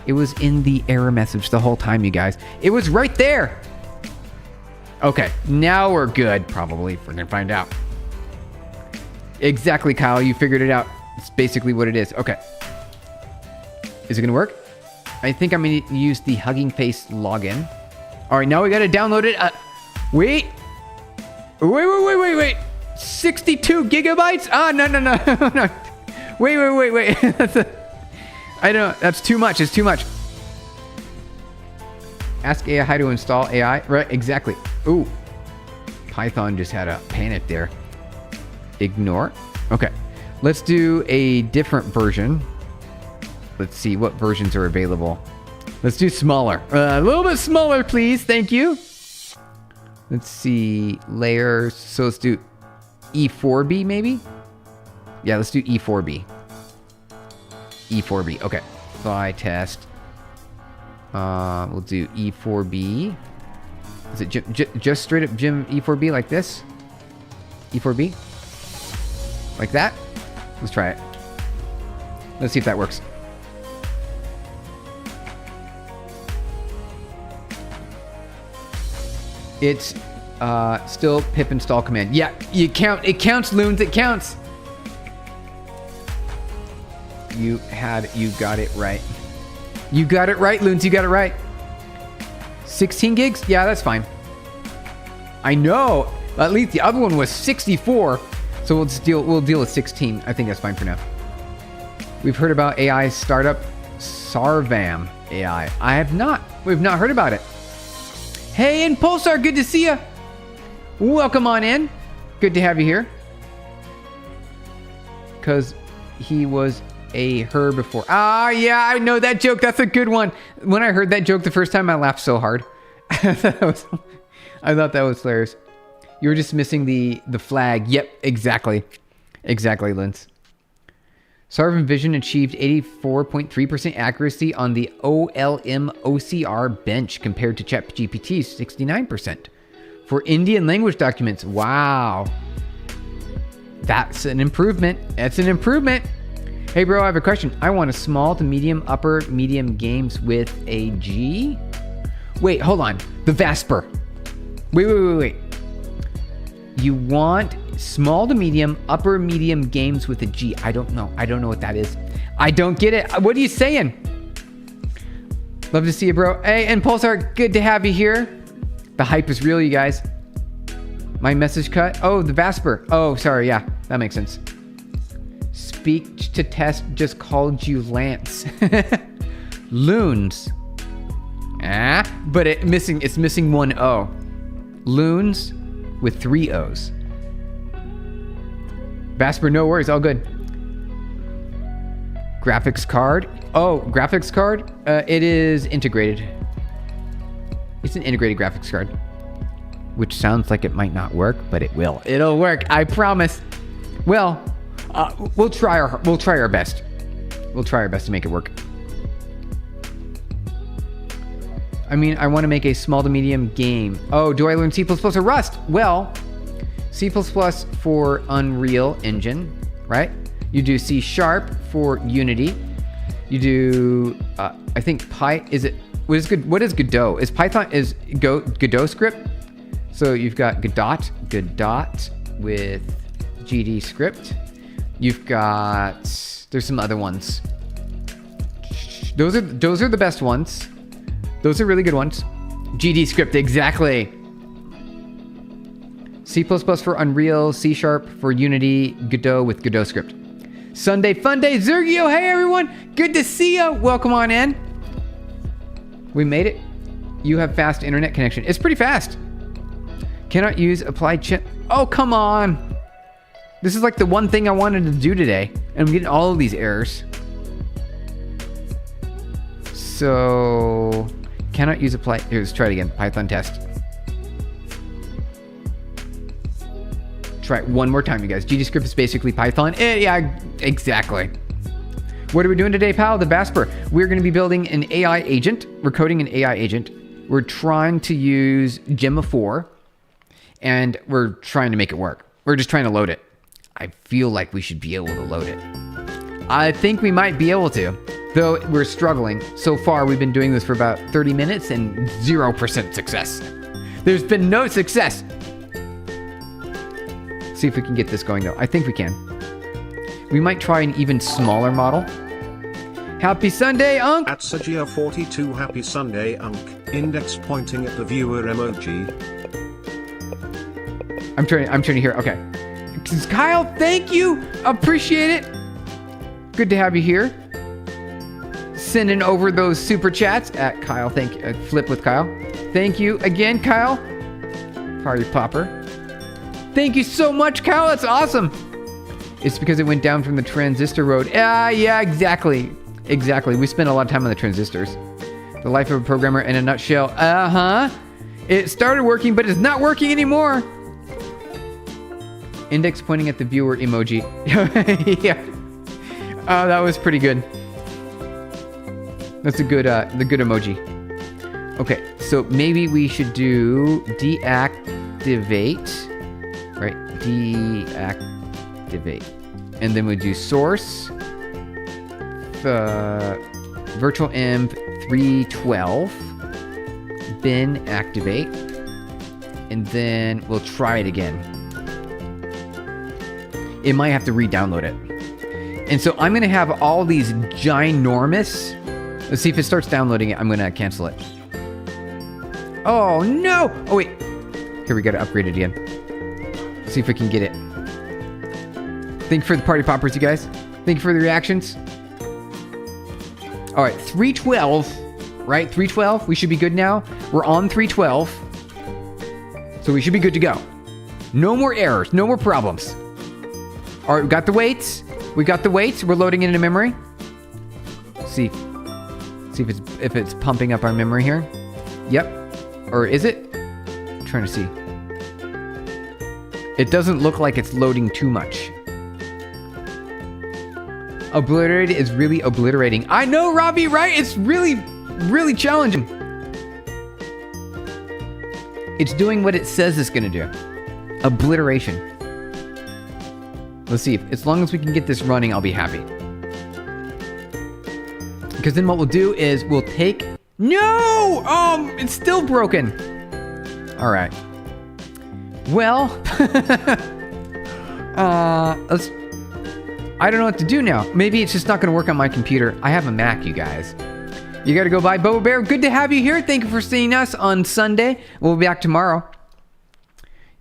It was in the error message the whole time, you guys. It was right there. Okay, now we're good. Probably. We're going to find out. Exactly, Kyle. You figured it out. It's basically what it is. Okay. Is it going to work? I think I'm going to use the Hugging Face login. All right, now we got to download it. Wait. 62 gigabytes? Ah, no. No. Wait. I don't know. That's too much. It's too much. Ask AI how to install AI. Right, exactly. Ooh. Python just had a panic there. Ignore. Okay. Let's do a different version. Let's see what versions are available. Let's do smaller. A little bit smaller, please. Thank you. Let's see, layers. So let's do E4B maybe? Yeah, let's do E4B. E4B, okay. Fly test. We'll do E4B. Is it just straight up Jim E4B like this? E4B? Like that? Let's try it. Let's see if that works. It's still pip install command. Yeah, you count. It counts, Loons. It counts. You got it right. You got it right, Loons. You got it right. 16 gigs? Yeah, that's fine. I know. At least the other one was 64. So we'll deal with 16. I think that's fine for now. We've heard about AI startup Sarvam AI. We've not heard about it. Hey, and Pulsar, good to see you. Welcome on in. Good to have you here. Because he was a her before. Ah, yeah, I know that joke. That's a good one. When I heard that joke the first time, I laughed so hard. I thought that was hilarious. You were just missing the flag. Yep, exactly. Exactly, Linz. Sarvan Vision achieved 84.3% accuracy on the OLM OCR bench compared to ChatGPT's 69%. For Indian language documents, wow. That's an improvement. That's an improvement. Hey bro, I have a question. I want a small to medium, upper medium games with a G. Wait, hold on. The Vasper. Wait. You want small to medium, upper medium games with a G. I don't know. I don't know what that is. I don't get it. What are you saying? Love to see you, bro. Hey, and Pulsar, good to have you here. The hype is real, you guys. My message cut. Oh, the Vasper. Oh, sorry. Yeah, that makes sense. Speak to test just called you Lance. Loons. But it's missing one O. Loons with 3 O's. Vasper, no worries, all good. Graphics card. Oh, graphics card. It is integrated. It's an integrated graphics card, which sounds like it might not work, but it will. It'll work, I promise. Well, we'll try our best. We'll try our best to make it work. I mean, I want to make a small to medium game. Oh, do I learn C++ or Rust? Well, C++ for Unreal Engine, right? You do C# for Unity. You do, I think what is Godot? Is Python, Godot script? So you've got Godot with GD script. You've got, there's some other ones. Those are the best ones. Those are really good ones. GD script, exactly. C++ for Unreal, C# for Unity, Godot with Godot script. Sunday Fun Day, Zergio, hey everyone, good to see you. Welcome on in. We made it. You have fast internet connection. It's pretty fast. Cannot use applied chip. Oh, come on. This is like the one thing I wanted to do today, and I'm getting all of these errors. So, cannot use applied. Here, let's try it again. Python test. Try it one more time, you guys. GDScript is basically Python. Yeah, exactly. What are we doing today, pal? The Vasper. We're going to be building an AI agent. We're coding an AI agent. We're trying to use Gemma 4, and we're trying to make it work. We're just trying to load it. I feel like we should be able to load it. I think we might be able to, though we're struggling. So far, we've been doing this for about 30 minutes and 0% success. There's been no success. See if we can get this going, though. I think we can. We might try an even smaller model. Happy Sunday, Unc! At Sergio42, happy Sunday, Unc. Index pointing at the viewer emoji. I'm trying to hear. Okay. Kyle, thank you. Appreciate it. Good to have you here. Sending over those super chats at Kyle. Flip with Kyle. Thank you again, Kyle. Party popper. Thank you so much, Kyle. That's awesome. It's because it went down from the transistor road. Yeah, exactly. Exactly. We spent a lot of time on the transistors. The life of a programmer in a nutshell. It started working, but it's not working anymore. Index pointing at the viewer emoji. Yeah. Oh, that was pretty good. That's a good, the good emoji. Okay, so maybe we should do deactivate, right? Deactivate. And then we do source, virtual env 312, bin activate, and then we'll try it again. It might have to re-download it. And so I'm gonna have all these ginormous, let's see if it starts downloading it. I'm gonna cancel it. Oh no! Oh wait, here we gotta upgrade it again. See if we can get it. Thank you for the party poppers, you guys. Thank you for the reactions. All right, 312, right? 312, we should be good now. We're on 312. So we should be good to go. No more errors, no more problems. All right, we got the weights. We got the weights. We're loading it into memory. See if it's pumping up our memory here. Yep. Or is it? I'm trying to see. It doesn't look like it's loading too much. Obliterated is really obliterating. I know, Robbie, right? It's really, really challenging. It's doing what it says it's gonna do. Obliteration. Let's see. As long as we can get this running, I'll be happy. Because then what we'll do is we'll take... No! It's still broken. All right. Well, let's... I don't know what to do now. Maybe it's just not going to work on my computer. I have a Mac, you guys. You got to go by. Boba Bear, good to have you here. Thank you for seeing us on Sunday. We'll be back tomorrow.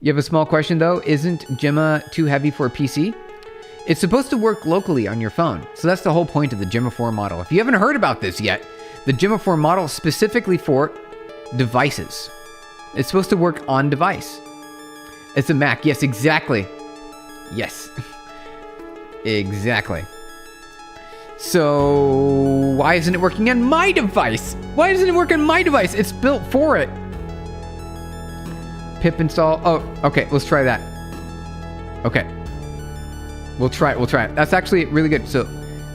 You have a small question, though. Isn't Gemma too heavy for a PC? It's supposed to work locally on your phone. So that's the whole point of the Gemma 4 model. If you haven't heard about this yet, the Gemma 4 model is specifically for devices. It's supposed to work on device. It's a Mac. Yes, exactly. Yes. Exactly. So why isn't it working on my device? Why doesn't it work on my device? It's built for it. Pip install. Oh, okay. Let's try that. Okay. We'll try it. That's actually really good. So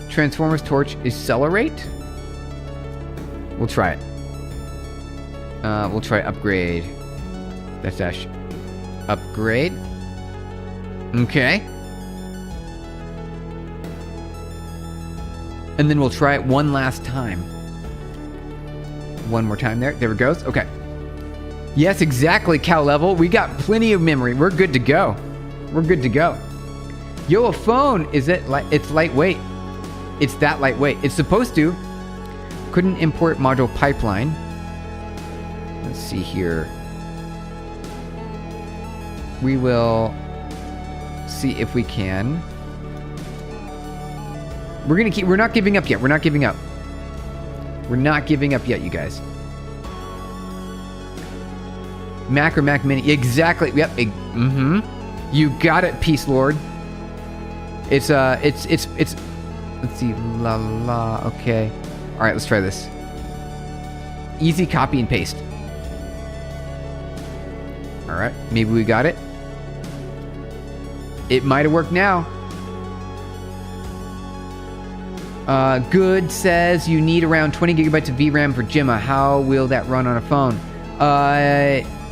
Transformers Torch accelerate. We'll try it. We'll try upgrade. Dash upgrade. Okay. And then we'll try it one last time. One more time there. There it goes. Okay. Yes, exactly, cow level. We got plenty of memory. We're good to go. We're good to go. Yo, a phone. Is it like it's lightweight? It's that lightweight. It's supposed to. Couldn't import module pipeline. Let's see here. We will see if we can. We're not giving up yet. We're not giving up. We're not giving up yet, you guys. Mac or Mac Mini. Exactly. Yep. You got it, Peace Lord. It's let's see. Okay. All right, let's try this. Easy copy and paste. All right. Maybe we got it. It might have worked now. Good says you need around 20 gigabytes of VRAM for Gemma. How will that run on a phone?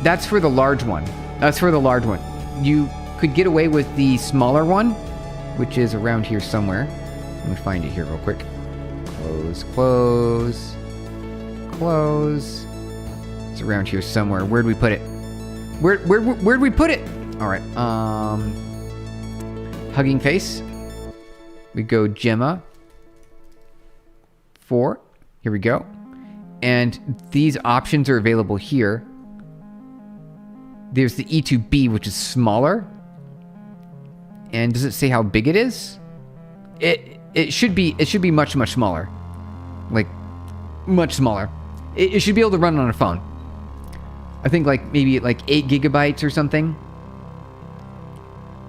That's for the large one. That's for the large one. You could get away with the smaller one, which is around here somewhere. Let me find it here real quick. Close. It's around here somewhere. Where'd we put it? Where'd we put it? All right. Hugging Face. We go Gemma 4. Here we go. And these options are available here. There's the E2B, which is smaller. And does it say how big it is? It should be much smaller. Like much smaller. It should be able to run on a phone. I think like maybe like 8 gigabytes or something.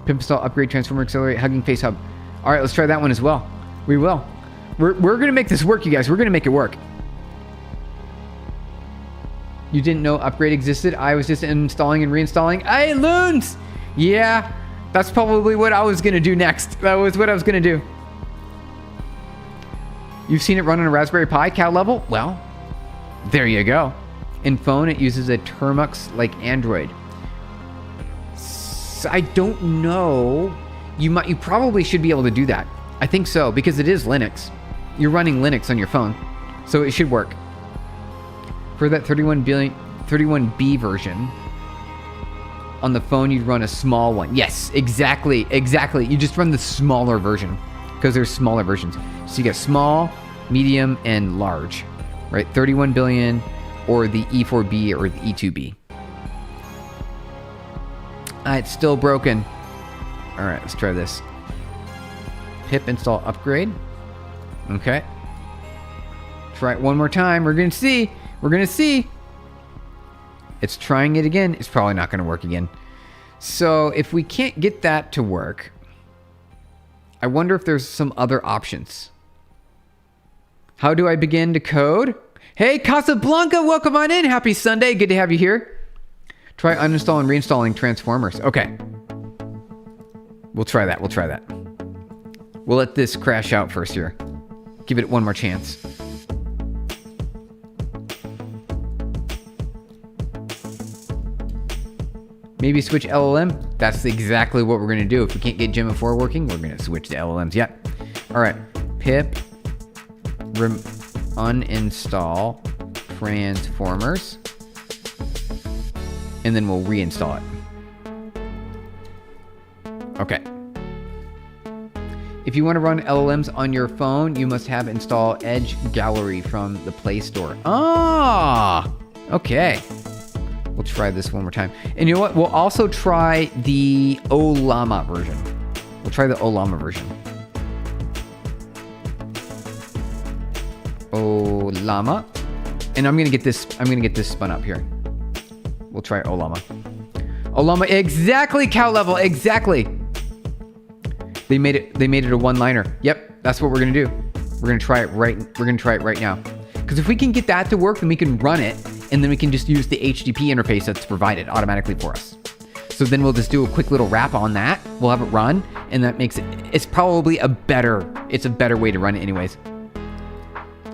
Pimp install, upgrade, transformer, accelerate, Hugging Face Hub. All right, let's try that one as well. We will. We're gonna make this work, you guys. We're gonna make it work. You didn't know upgrade existed? I was just installing and reinstalling. Hey, Loons! Yeah, that's probably what I was going to do next. That was what I was going to do. You've seen it run on a Raspberry Pi cow level? Well, there you go. In phone, it uses a Termux like Android. So I don't know. You probably should be able to do that. I think so, because it is Linux. You're running Linux on your phone, so it should work. For that 31B version, on the phone, you'd run a small one. Yes, exactly. You just run the smaller version, because there's smaller versions. So you get small, medium, and large, right? 31 billion, or the E4B, or the E2B. It's still broken. All right, let's try this. Pip install upgrade. Okay. Try it one more time. We're going to see. It's trying it again. It's probably not going to work again. So if we can't get that to work, I wonder if there's some other options. How do I begin to code? Hey, Casablanca, welcome on in. Happy Sunday. Good to have you here. Try uninstalling and reinstalling transformers. Okay. We'll try that. We'll let this crash out first here. Give it one more chance. Maybe switch LLM. That's exactly what we're going to do. If we can't get Gemma 4 working, we're going to switch to LLMs. Yep. All right. Pip uninstall transformers. And then we'll reinstall it. Okay. If you want to run LLMs on your phone, you must have installed Edge Gallery from the Play Store. Ah, okay. We'll try this one more time. And you know what? We'll also try the Ollama version. Ollama. And I'm gonna get this spun up here. We'll try Ollama. Ollama, exactly, cow level, exactly. They made it a one-liner. Yep, that's what we're gonna do. We're gonna try it right now. Because if we can get that to work, then we can run it, and then we can just use the HTTP interface that's provided automatically for us. So then we'll just do a quick little wrap on that. We'll have it run, and that makes it's probably a better way to run it anyways.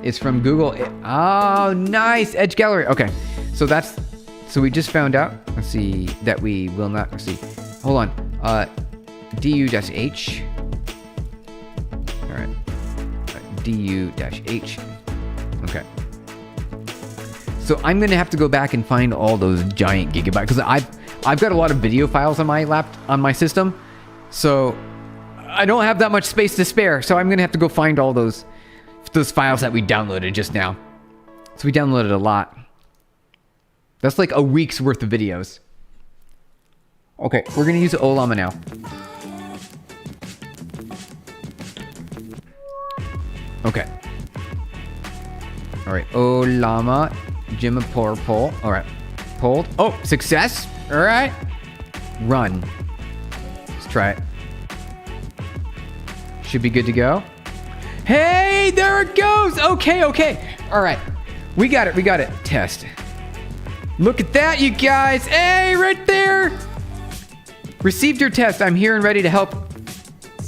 It's from Google. Oh, nice, Edge Gallery. Okay, so we just found out. Let's see that we will not. Let's see. Hold on. du-h. All right. du-h. Okay. So I'm gonna have to go back and find all those giant gigabytes because I've got a lot of video files on my system, so I don't have that much space to spare. So I'm gonna have to go find all those files that we downloaded just now. So we downloaded a lot. That's like a week's worth of videos. Okay, we're gonna use Ollama now. Okay. All right, Ollama, Gemma pull. All right, pulled. Oh, success. All right, run. Let's try it. Should be good to go. Hey, there it goes. Okay. All right, we got it. Test. Look at that, you guys. Hey, right there. Received your test. I'm here and ready to help.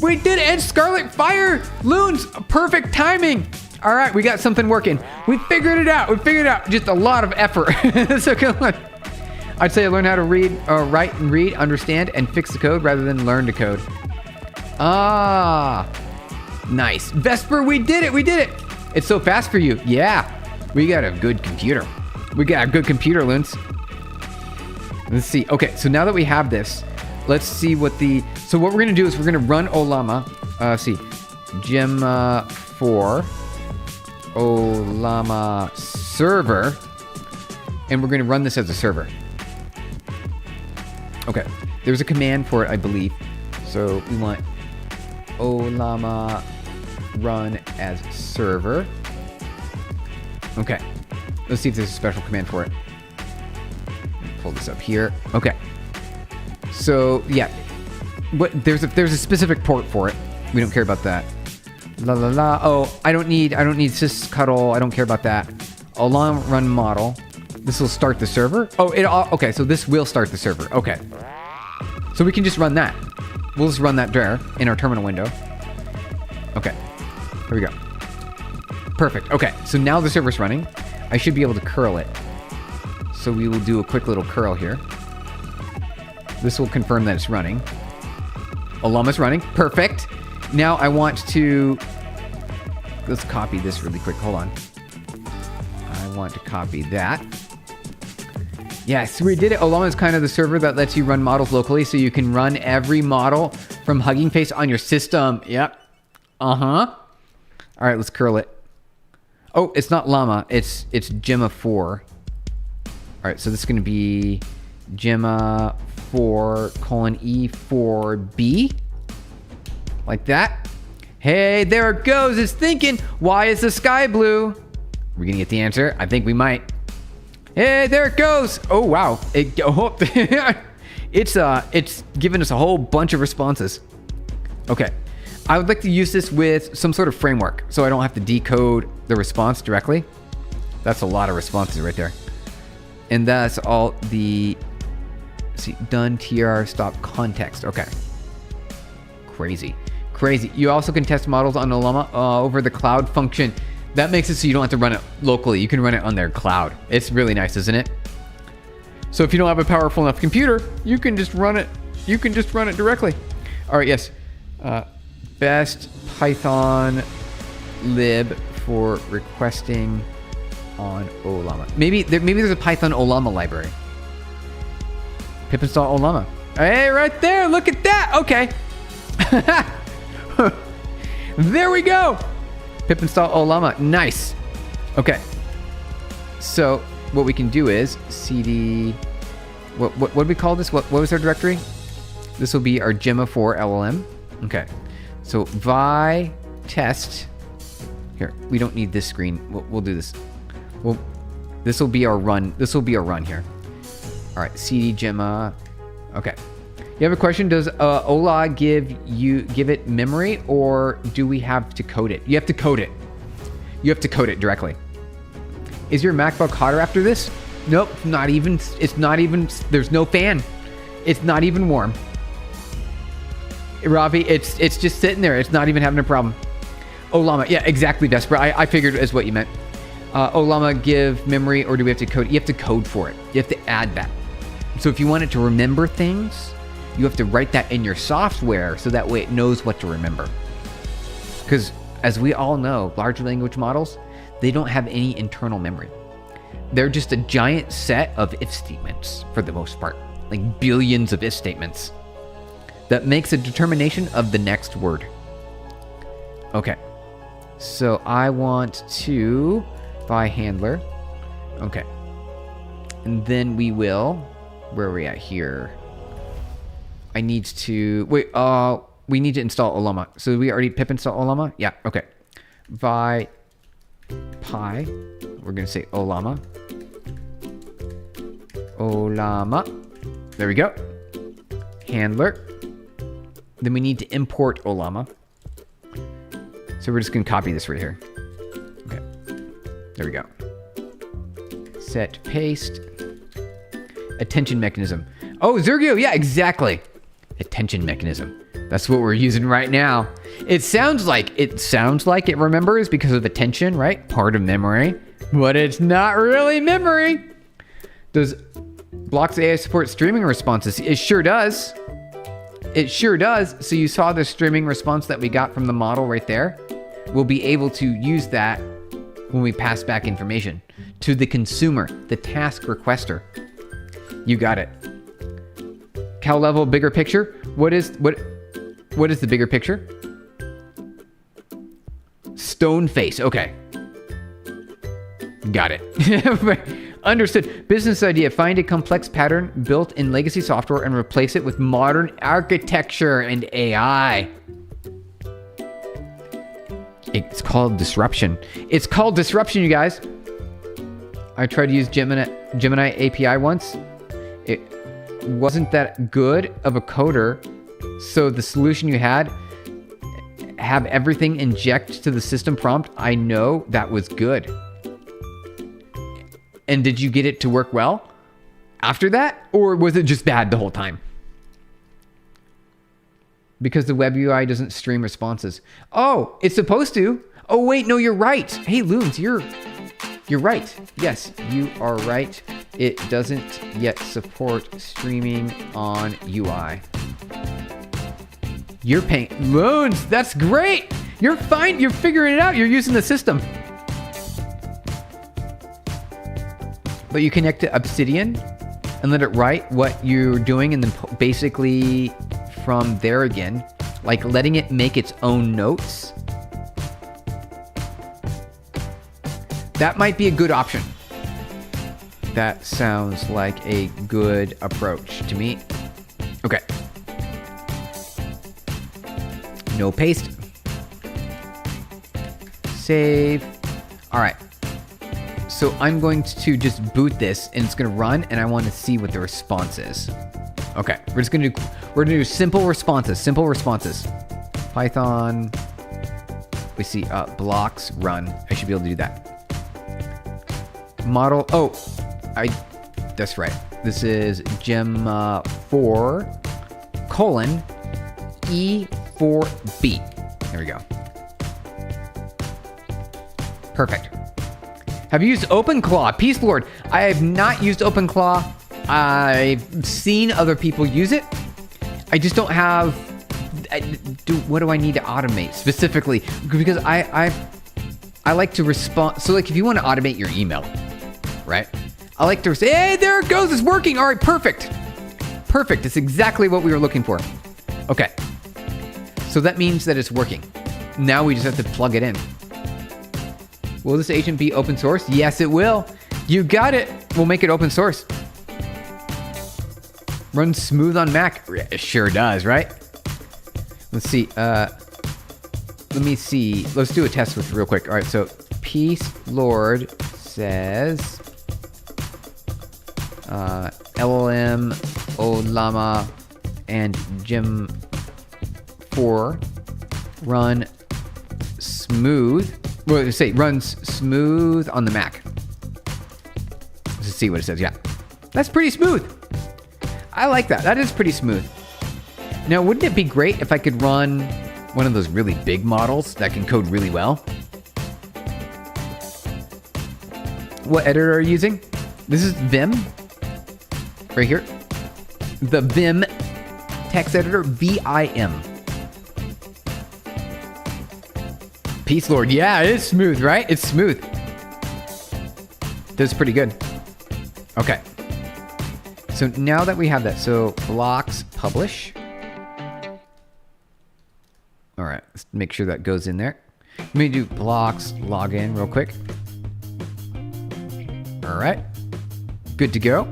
We did it. And Scarlet Fire Loons. Perfect timing. All right, we got something working. We figured it out. Just a lot of effort. So come on. I'd say I learned how to write and read, understand, and fix the code rather than learn to code. Ah, nice. Vesper, we did it. It's so fast for you. Yeah, we got a good computer. Loons. Let's see. Okay, so now that we have this, let's see what so what we're going to do is we're going to run Ollama. See, Gemma 4 Ollama server, and we're going to run this as a server. Okay, there's a command for it, I believe. So we want Ollama run as server. Okay, let's see if there's a special command for it. Pull this up here. Okay. So yeah, there's a specific port for it. We don't care about that. Oh, I don't need sysctl. I don't care about that. Ollama run model. This will start the server. Oh, okay, so this will start the server. Okay. So we can just run that. We'll just run that there in our terminal window. Okay. Here we go. Perfect. Okay, so now the server's running. I should be able to curl it. So we will do a quick little curl here. This will confirm that it's running. Olama's running. Perfect. Now I want to... Let's copy this really quick. Hold on. I want to copy that. Yes, we did it. Olama is kind of the server that lets you run models locally, so you can run every model from Hugging Face on your system. Yep. Uh-huh. All right, let's curl it. Oh, it's not Llama. It's Gemma 4. All right, so this is going to be Gemma 4:E4B. Like that. Hey, there it goes. It's thinking, why is the sky blue? We're going to get the answer. I think we might. Hey, there it goes. Oh, wow. It's giving us a whole bunch of responses. Okay. I would like to use this with some sort of framework so I don't have to decode the response directly. That's a lot of responses right there. And that's all the... See, done tr stop context. Okay. Crazy. Crazy. You also can test models on Olama over the cloud function. That makes it so you don't have to run it locally. You can run it on their cloud. It's really nice, isn't it? So if you don't have a powerful enough computer, you can just run it. You can just run it directly. All right, yes. Best Python lib for requesting on Olama. Maybe there's a Python Olama library. Pip install Olama. Hey, right there. Look at that. Okay. There we go. Pip install Olama. Nice. Okay. So what we can do is cd. What do we call this? What was our directory? This will be our Gemma 4 LLM. Okay. So vi test. Here, we don't need this screen. We'll do this. Well, this will be our run. This will be our run here. All right, cd Gemma. Okay. You have a question? Does Ola give it memory, or do we have to code it? You have to code it. You have to code it directly. Is your MacBook hotter after this? Nope, not even. It's not even. There's no fan. It's not even warm. Ravi, it's just sitting there. It's not even having a problem. Olama, yeah, exactly, Desperate. I figured is what you meant. Olama give memory, or do we have to code? You have to code for it. You have to add that. So if you want it to remember things, you have to write that in your software so that way it knows what to remember. Because as we all know, large language models, they don't have any internal memory. They're just a giant set of if statements for the most part, like billions of if statements that makes a determination of the next word. Okay, so I want to buy handler. Okay, and then we will, where are we at here? I need to, wait, we need to install Olama. So we already pip install Olama? Yeah, okay. Vi pi, we're gonna say Olama. Olama, there we go. Handler. Then we need to import Olama. So we're just gonna copy this right here. Okay, there we go. Set paste. Attention mechanism. Oh, Zergio, yeah, exactly. Attention mechanism. That's what we're using right now. It sounds like it remembers because of attention, right? Part of memory, but it's not really memory. Does Blocks AI support streaming responses? It sure does. It sure does. So you saw the streaming response that we got from the model right there. We'll be able to use that when we pass back information to the consumer, the task requester. You got it. Cow level bigger picture. What is the bigger picture? Stone face. Okay. Got it. Understood. Business idea. Find a complex pattern built in legacy software and replace it with modern architecture and AI. It's called disruption. It's called disruption, you guys. I tried to use Gemini API once. It wasn't that good of a coder. So the solution you had, have everything inject to the system prompt. I know that was good. And did you get it to work well after that? Or was it just bad the whole time? Because the web UI doesn't stream responses. Oh, it's supposed to. Oh, wait, no, you're right. Hey, Loons, you're right. Yes, you are right. It doesn't yet support streaming on UI. You're paying. Loons, that's great. You're fine. You're figuring it out. You're using the system. But you connect to Obsidian and let it write what you're doing, and then basically from there again, like letting it make its own notes. That might be a good option. That sounds like a good approach to me. Okay. No paste. Save. All right. So I'm going to just boot this and it's going to run, and I want to see what the response is. Okay. We're going to do simple responses. Python. We see blocks run. I should be able to do that. Model. Oh, that's right. This is gem4 colon E4B. There we go. Perfect. Have you used OpenClaw? Peace Lord. I have not used OpenClaw. I've seen other people use it. I just don't have. What do I need to automate specifically? Because I like to respond. So like if you want to automate your email, right? I like to say, hey, there it goes. It's working. All right, perfect. Perfect. It's exactly what we were looking for. Okay. So that means that it's working. Now we just have to plug it in. Will this agent be open source? Yes, it will. You got it. We'll make it open source. Runs smooth on Mac. It sure does, right? Let's see. Let me see. Let's do a test with real quick. All right, so Peace Lord says LLM, Olama, and Gem 4 run smooth. Well, say runs smooth on the Mac. Let's see what it says. Yeah, that's pretty smooth. I like that. That is pretty smooth. Now, wouldn't it be great if I could run one of those really big models that can code really well? What editor are you using? This is Vim. Right here. The Vim text editor, VIM. Peace Lord. Yeah, it is smooth, right? It's smooth. That's pretty good. Okay. So now that we have that, so blocks publish. All right, let's make sure that goes in there. Let me do blocks login real quick. All right, good to go.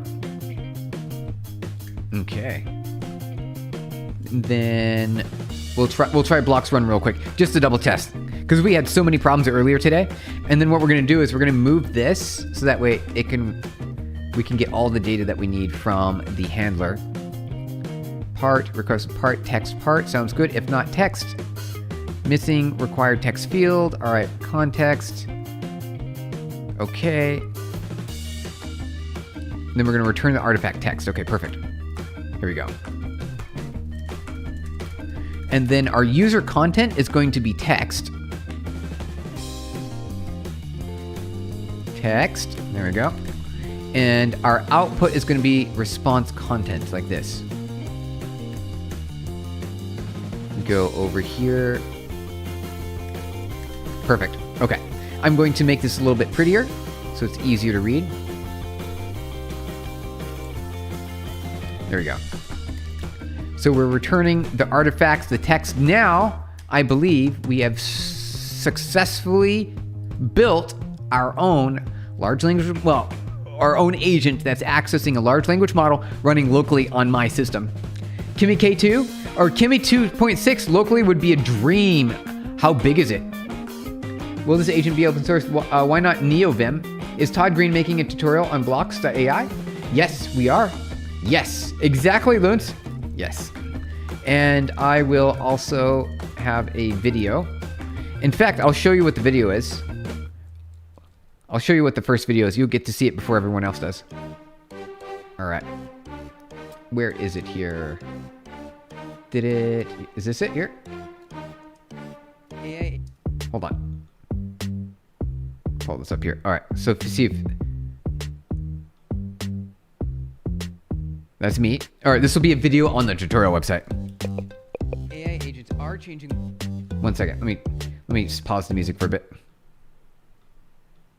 Okay. Then we'll try blocks run real quick just to double test, because we had so many problems earlier today. And then what we're gonna do is we're gonna move this so that way we can get all the data that we need from the handler. Part, request part, text part, sounds good. If not text, missing required text field. All right, context. Okay. Then we're gonna return the artifact text. Okay, perfect. Here we go. And then our user content is going to be text. Text, there we go. And our output is going to be response content, like this. Go over here. Perfect. Okay. I'm going to make this a little bit prettier so it's easier to read. There we go. So we're returning the artifacts, the text. Now, I believe we have successfully built our own large language, well, our own agent that's accessing a large language model running locally on my system. Kimi K2 or Kimi 2.6 locally would be a dream. How big is it? Will this agent be open source? Why not NeoVim? Is Todd Green making a tutorial on blocks.ai? Yes, we are. Yes, exactly, Loons. Yes. And I will also have a video. In fact, I'll show you what the video is. I'll show you what the first video is. You'll get to see it before everyone else does. All right. Where is it here? Is this it here? AI. Hold on. Pull this up here. All right. So if you see if that's me. All right. This will be a video on the tutorial website. AI agents are changing. 1 second. Let me just pause the music for a bit.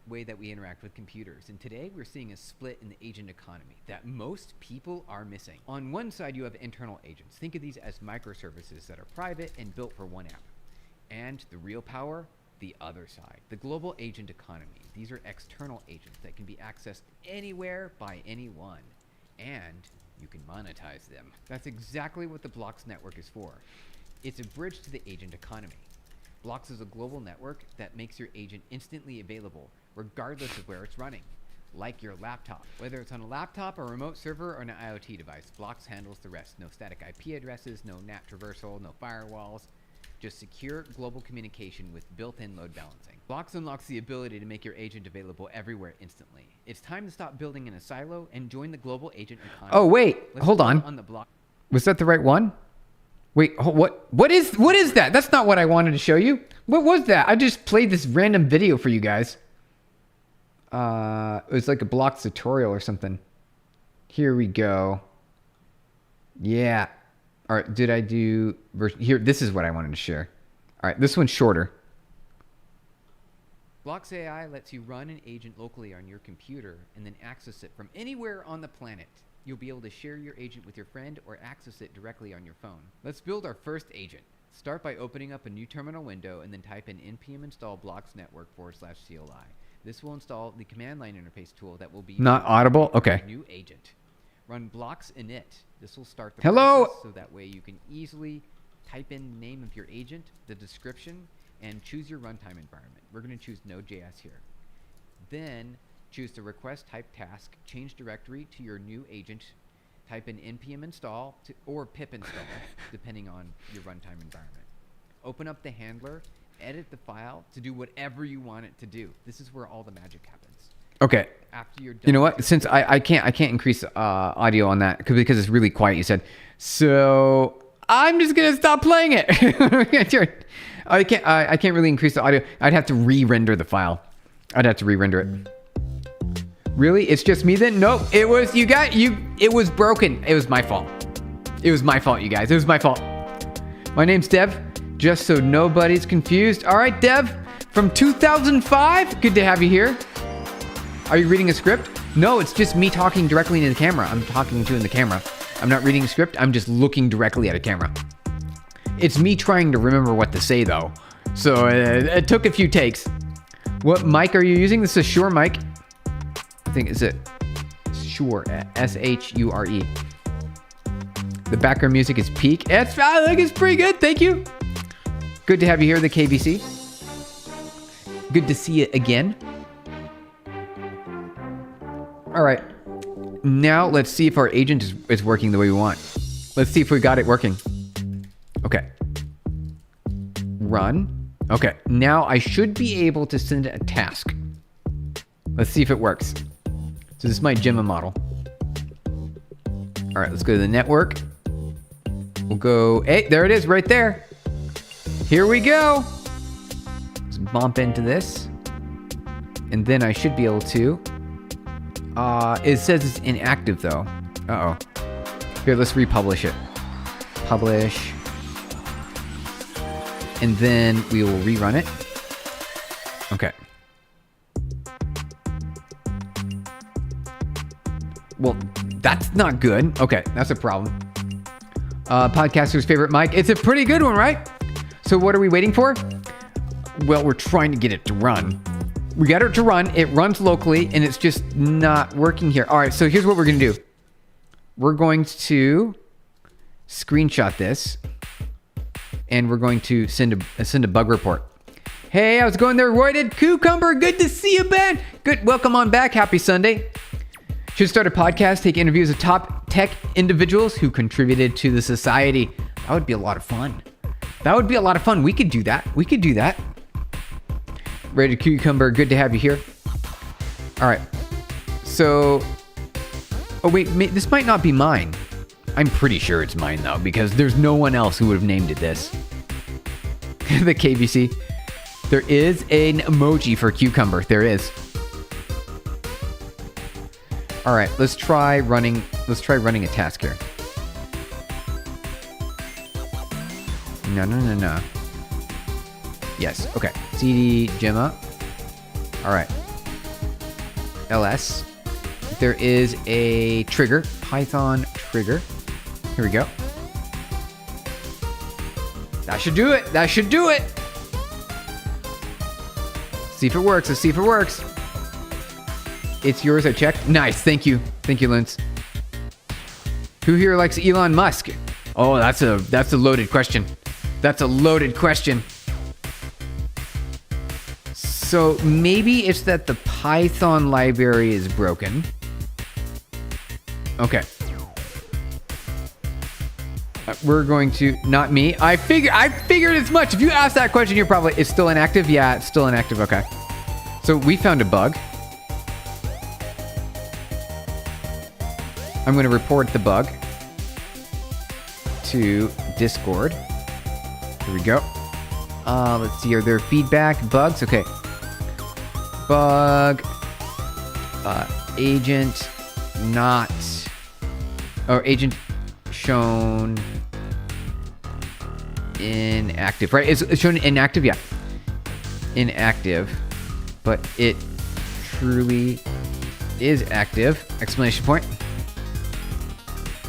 Way that we interact with computers, and today we're seeing a split in the agent economy that most people are missing. On one side, you have internal agents. Think of these as microservices that are private and built for one app. And the real power, the other side, the global agent economy. These are external agents that can be accessed anywhere by anyone, and you can monetize them. That's exactly what the Blocks network is for. It's a bridge to the agent economy. Blocks is a global network that makes your agent instantly available, regardless of where it's running. Like your laptop. Whether it's on a laptop, a remote server, or an IoT device, Blocks handles the rest. No static IP addresses, no NAT traversal, no firewalls. Just secure global communication with built-in load balancing. Blocks unlocks the ability to make your agent available everywhere instantly. It's time to stop building in a silo and join the global agent economy. Oh, wait. Hold on. The block. Was that the right one? Wait, what is that? That's not what I wanted to show you. What was that? I just played this random video for you guys. It was like a Blocks tutorial or something. Here we go. Yeah. All right, did I do version here? This is what I wanted to share. All right, this one's shorter. Blocks AI lets you run an agent locally on your computer and then access it from anywhere on the planet. You'll be able to share your agent with your friend or access it directly on your phone. Let's build our first agent. Start by opening up a new terminal window and then type in npm install blocks network /CLI. This will install the command line interface tool that will be not audible. Okay. New agent. Run blocks init. This will start the process so that way you can easily type in the name of your agent, the description, and choose your runtime environment. We're going to choose Node.js here. Then choose the request type task, change directory to your new agent, type in npm install or pip install, depending on your runtime environment. Open up the handler, edit the file to do whatever you want it to do. This is where all the magic happens. Okay. After you're done, you know what? Since I can't increase audio on that because it's really quiet. You said so. I'm just gonna stop playing it. I can't really increase the audio. I'd have to re-render the file. I'd have to re-render it. Really? It's just me then? Nope. It was it was broken. It was my fault. It was my fault, you guys. It was my fault. My name's Dev. Just so nobody's confused. All right, Dev, from 2005. Good to have you here. Are you reading a script? No, it's just me talking directly into the camera. I'm talking to in the camera. I'm not reading a script. I'm just looking directly at a camera. It's me trying to remember what to say, though. So it took a few takes. What mic are you using? This is a Shure mic. I think is it Shure, S-H-U-R-E. The background music is Peak. I think it's pretty good. Thank you. Good to have you here, the KBC. Good to see you again. All right. Now let's see if our agent is working the way we want. Let's see if we got it working. Okay. Run. Okay. Now I should be able to send a task. Let's see if it works. So this is my Gemma model. All right, let's go to the network. We'll go, hey, there it is right there. Here we go. Let's bump into this. And then I should be able to. It says it's inactive though. Uh-oh. Here, let's republish it. Publish. And then we will rerun it. Okay. Well, that's not good. Okay, that's a problem. Podcaster's favorite mic. It's a pretty good one, right? So what are we waiting for? Well, we're trying to get it to run. We got it to run. It runs locally, and it's just not working here. All right, so here's what we're going to do. We're going to screenshot this, and we're going to send a bug report. Hey, how's it going there, Royded Cucumber? Good to see you, Ben. Good. Welcome on back. Happy Sunday. Should start a podcast, take interviews of top tech individuals who contributed to the society. That would be a lot of fun. That would be a lot of fun. We could do that. We could do that. Ready Cucumber, good to have you here. All right. So, oh wait, this might not be mine. I'm pretty sure it's mine though, because there's no one else who would have named it this. The KBC. There is an emoji for cucumber. There is. All right, let's try running a task here. No. Yes, okay. CD Gemma. All right. LS. There is a trigger, Python trigger. Here we go. That should do it. That should do it. See if it works. Let's see if it works. It's yours. I checked. Nice. Thank you. Thank you, Linz. Who here likes Elon Musk? Oh, that's a loaded question. That's a loaded question. So maybe it's that the Python library is broken. Okay. We're going to, not me. I figured as much. If you ask that question, you're probably, it's still inactive? Yeah, it's still inactive. Okay. So we found a bug. I'm going to report the bug to Discord. Here we go. Let's see, are there feedback bugs? Okay. Bug. Agent not. Or agent shown inactive, right? It's shown inactive, yeah. Inactive. But it truly is active. Exclamation point.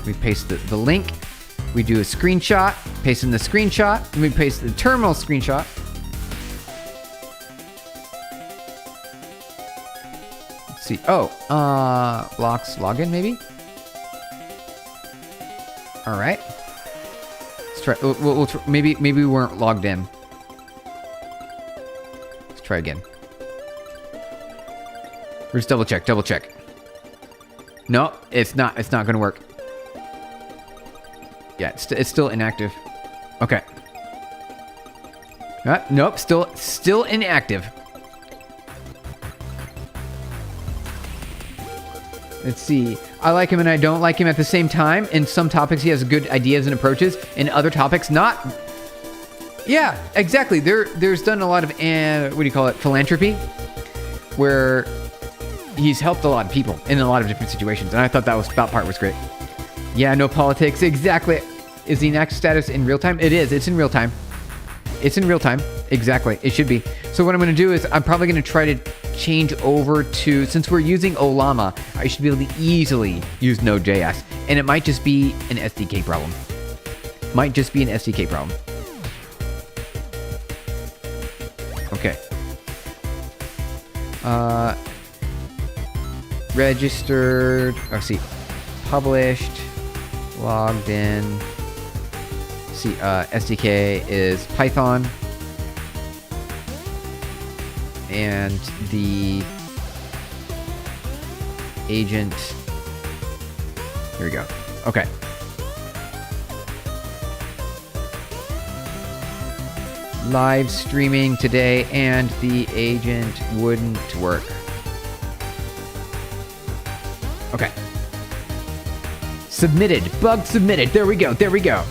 We paste the link. We do a screenshot. Paste in the screenshot. And we paste the terminal screenshot. Let's see. Oh, blocks login maybe? All right. Let's try. We'll try, maybe we weren't logged in. Let's try again. Or just double check. Double check. No, it's not. It's not going to work. Yeah, it's still inactive. Okay. Nope. Still inactive. Let's see. I like him and I don't like him at the same time. In some topics, he has good ideas and approaches. In other topics, not. Yeah, exactly. There's done a lot of, what do you call it, philanthropy, where he's helped a lot of people in a lot of different situations. And I thought that part was great. Yeah, no politics. Exactly. Is the inactive status in real time? It is. It's in real time. It's in real time. Exactly. It should be. So what I'm going to do is I'm probably going to try to change over to, since we're using Olama, I should be able to easily use Node.js. And it might just be an SDK problem. Might just be an SDK problem. Okay. Registered. Let's see. Published. Logged in. See, SDK is Python. And the agent. Here we go. Okay. Live streaming today, and the agent wouldn't work. Okay. Submitted. Bug submitted. There we go. There we go.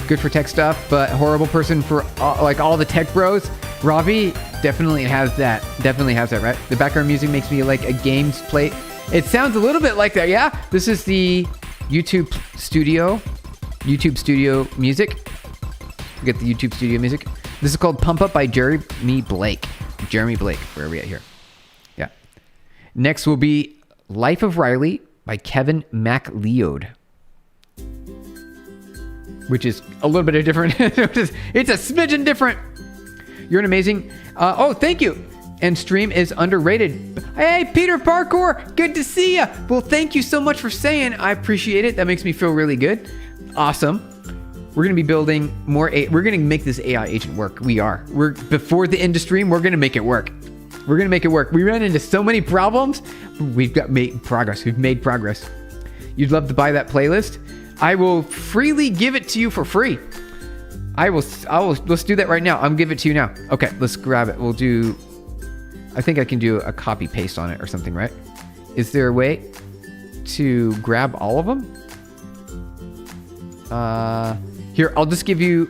Good for tech stuff, but horrible person for like all the tech bros. Ravi definitely has that. Definitely has that, right? The background music makes me like a games play. It sounds a little bit like that, yeah? This is the YouTube Studio music. Get the YouTube Studio music. This is called Pump Up by Jeremy Blake. Jeremy Blake, where are we at here? Yeah. Next will be Life of Riley by Kevin MacLeod, which is a little bit of different. It's a smidgen different. You're an amazing. Oh, thank you. And stream is underrated. Hey, Peter Parkour, good to see you. Well, thank you so much for saying. I appreciate it. That makes me feel really good. Awesome. We're going to be building more. We're going to make this AI agent work. We're before the end of stream. We're going to make it work. We're going to make it work. We ran into so many problems. We've made progress. We've made progress. You'd love to buy that playlist. I will freely give it to you for free. I will. Let's do that right now. I'm giving it to you now. Okay, let's grab it. We'll do I think I can do a copy paste on it or something, right? Is there a way to grab all of them? Here, I'll give you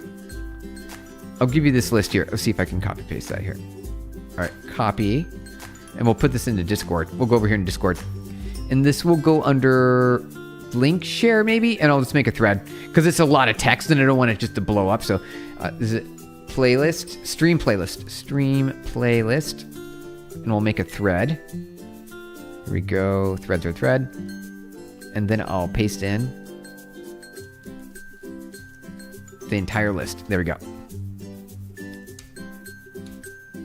this list here. Let's see if I can copy paste that here. All right, copy. And we'll put this into Discord. We'll go over here in Discord. And this will go under link share maybe, and I'll just make a thread because it's a lot of text and I don't want it just to blow up. So is it playlist, stream playlist, and we'll make a thread. Here we go, thread, and then I'll paste in the entire list. There we go.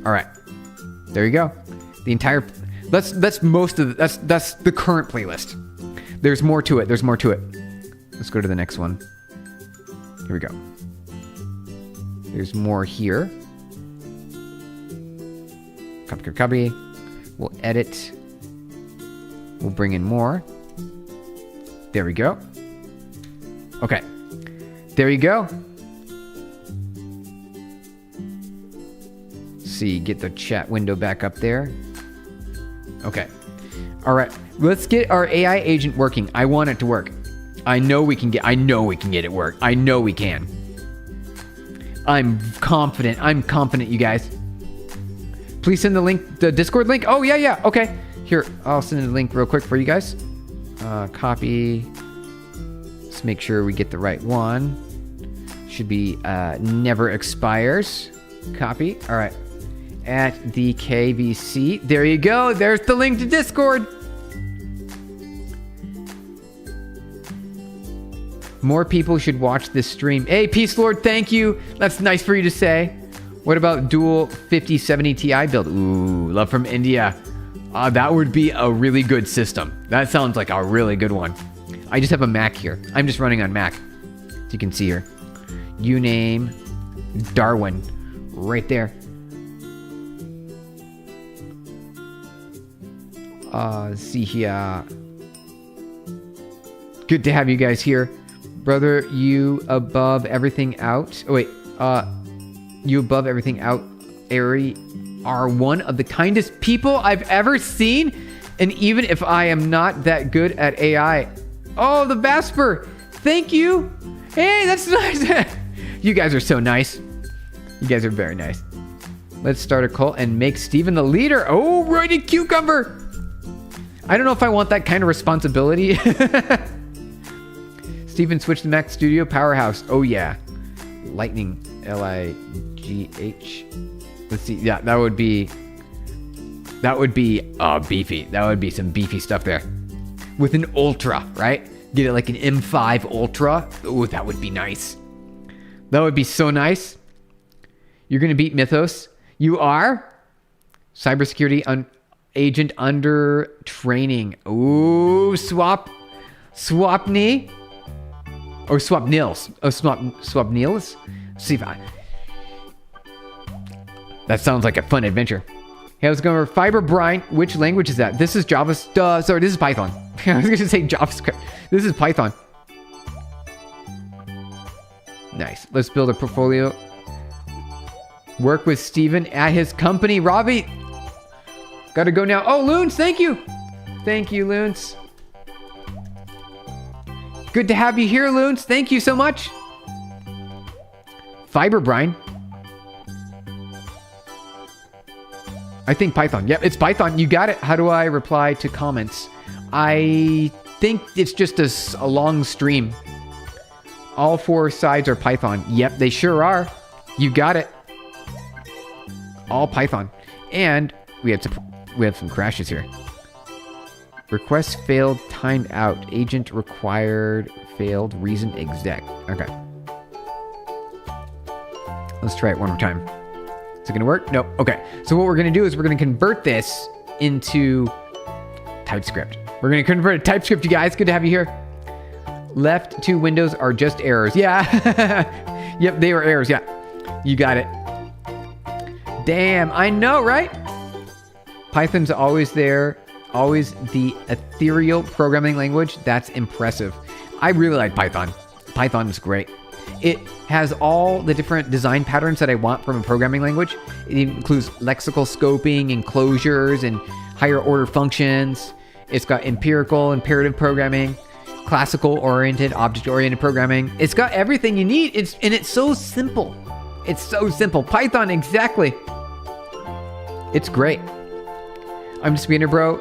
All right, there you go. The entire that's most of that's the current playlist. There's more to it. Let's go to the next one. Here we go. There's more here. Copy. We'll edit. We'll bring in more. There we go. Okay. There you go. See, get the chat window back up there. Okay. All right. Let's get our AI agent working. I want it to work. I know we can get it work. I know we can. I'm confident, you guys. Please send the link, the Discord link. Oh, yeah. Okay. Here, I'll send the link real quick for you guys. Copy. Let's make sure we get the right one. Should be never expires. Copy. All right. At the KVC. There you go. There's the link to Discord. More people should watch this stream. Hey, Peace Lord, thank you. That's nice for you to say. What about dual 5070 Ti build? Ooh, love from India. That would be a really good system. That sounds like a really good one. I just have a Mac here. I'm just running on Mac. As you can see here. Uname Darwin. Right there. See here. Good to have you guys here. Brother, you above everything out. Oh, wait. You above everything out, Ari, are one of the kindest people I've ever seen. And even if I am not that good at AI. Oh, the Vasper. Thank you. Hey, that's nice. You guys are so nice. You guys are very nice. Let's start a cult and make Steven the leader. Oh, righty cucumber. I don't know if I want that kind of responsibility. Steven switched to Mac Studio Powerhouse. Oh, yeah. Lightning. Ligh. Let's see. Yeah, that would be beefy. That would be some beefy stuff there. With an Ultra, right? Get it like an M5 Ultra. Oh, that would be nice. That would be so nice. You're going to beat Mythos. You are? Cybersecurity agent under training. Ooh, Swapney. Or Swapnils. Oh, Swapnils? See if I... That sounds like a fun adventure. Hey, let's go over Fiber Brine. Which language is that? This is Java. Sorry, this is Python. I was going to say JavaScript. This is Python. Nice. Let's build a portfolio. Work with Steven at his company. Robbie. Gotta go now. Oh, Loons, thank you. Thank you, Loons. Good to have you here, Loons. Thank you so much. Fiber Brine. I think Python. Yep, it's Python. You got it. How do I reply to comments? I think it's just a long stream. All four sides are Python. Yep, they sure are. You got it. All Python. And we have some crashes here. Request failed, timed out. Agent required, failed, reason exec. Okay. Let's try it one more time. Is it going to work? Nope. Okay. So what we're going to do is we're going to convert this into TypeScript. We're going to convert it to TypeScript, you guys. Good to have you here. Left two windows are just errors. Yeah. Yep, they were errors. Yeah. You got it. Damn, I know, right? Python's always there. Always the ethereal programming language. That's impressive. I really like Python. Python is great. it has all the different design patterns that I want from a programming language. It includes lexical scoping, enclosures, and higher order functions. It's got empirical, imperative programming, classical oriented, object oriented programming. It's got everything you need. It's so simple. It's so simple. Python, exactly. It's great. I'm just being a bro.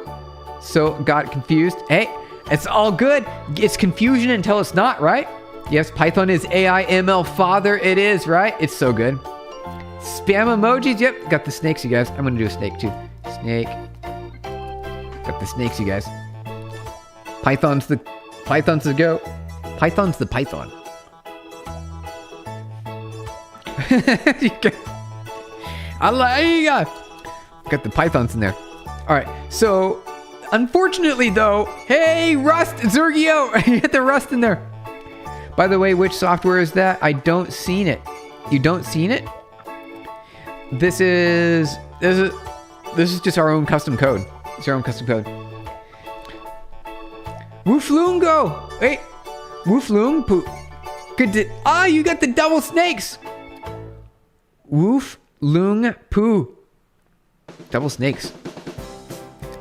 So got confused. Hey, it's all good. It's confusion until it's not, right? Yes, Python is AI ML father. It is, right? It's so good. Spam emojis. Yep, got the snakes, you guys. I'm gonna do a snake too. Snake. Got the snakes, you guys. Python's the go. Python's the Python. Got the Pythons in there. All right, so unfortunately though, hey, Rust, Zergio, you hit the Rust in there. By the way, which software is that? I don't seen it. You don't seen it? This is just our own custom code. It's our own custom code. Woofloongo. Wait, Woofloon poo. Good to, you got the double snakes. Woofloon poo. Double snakes.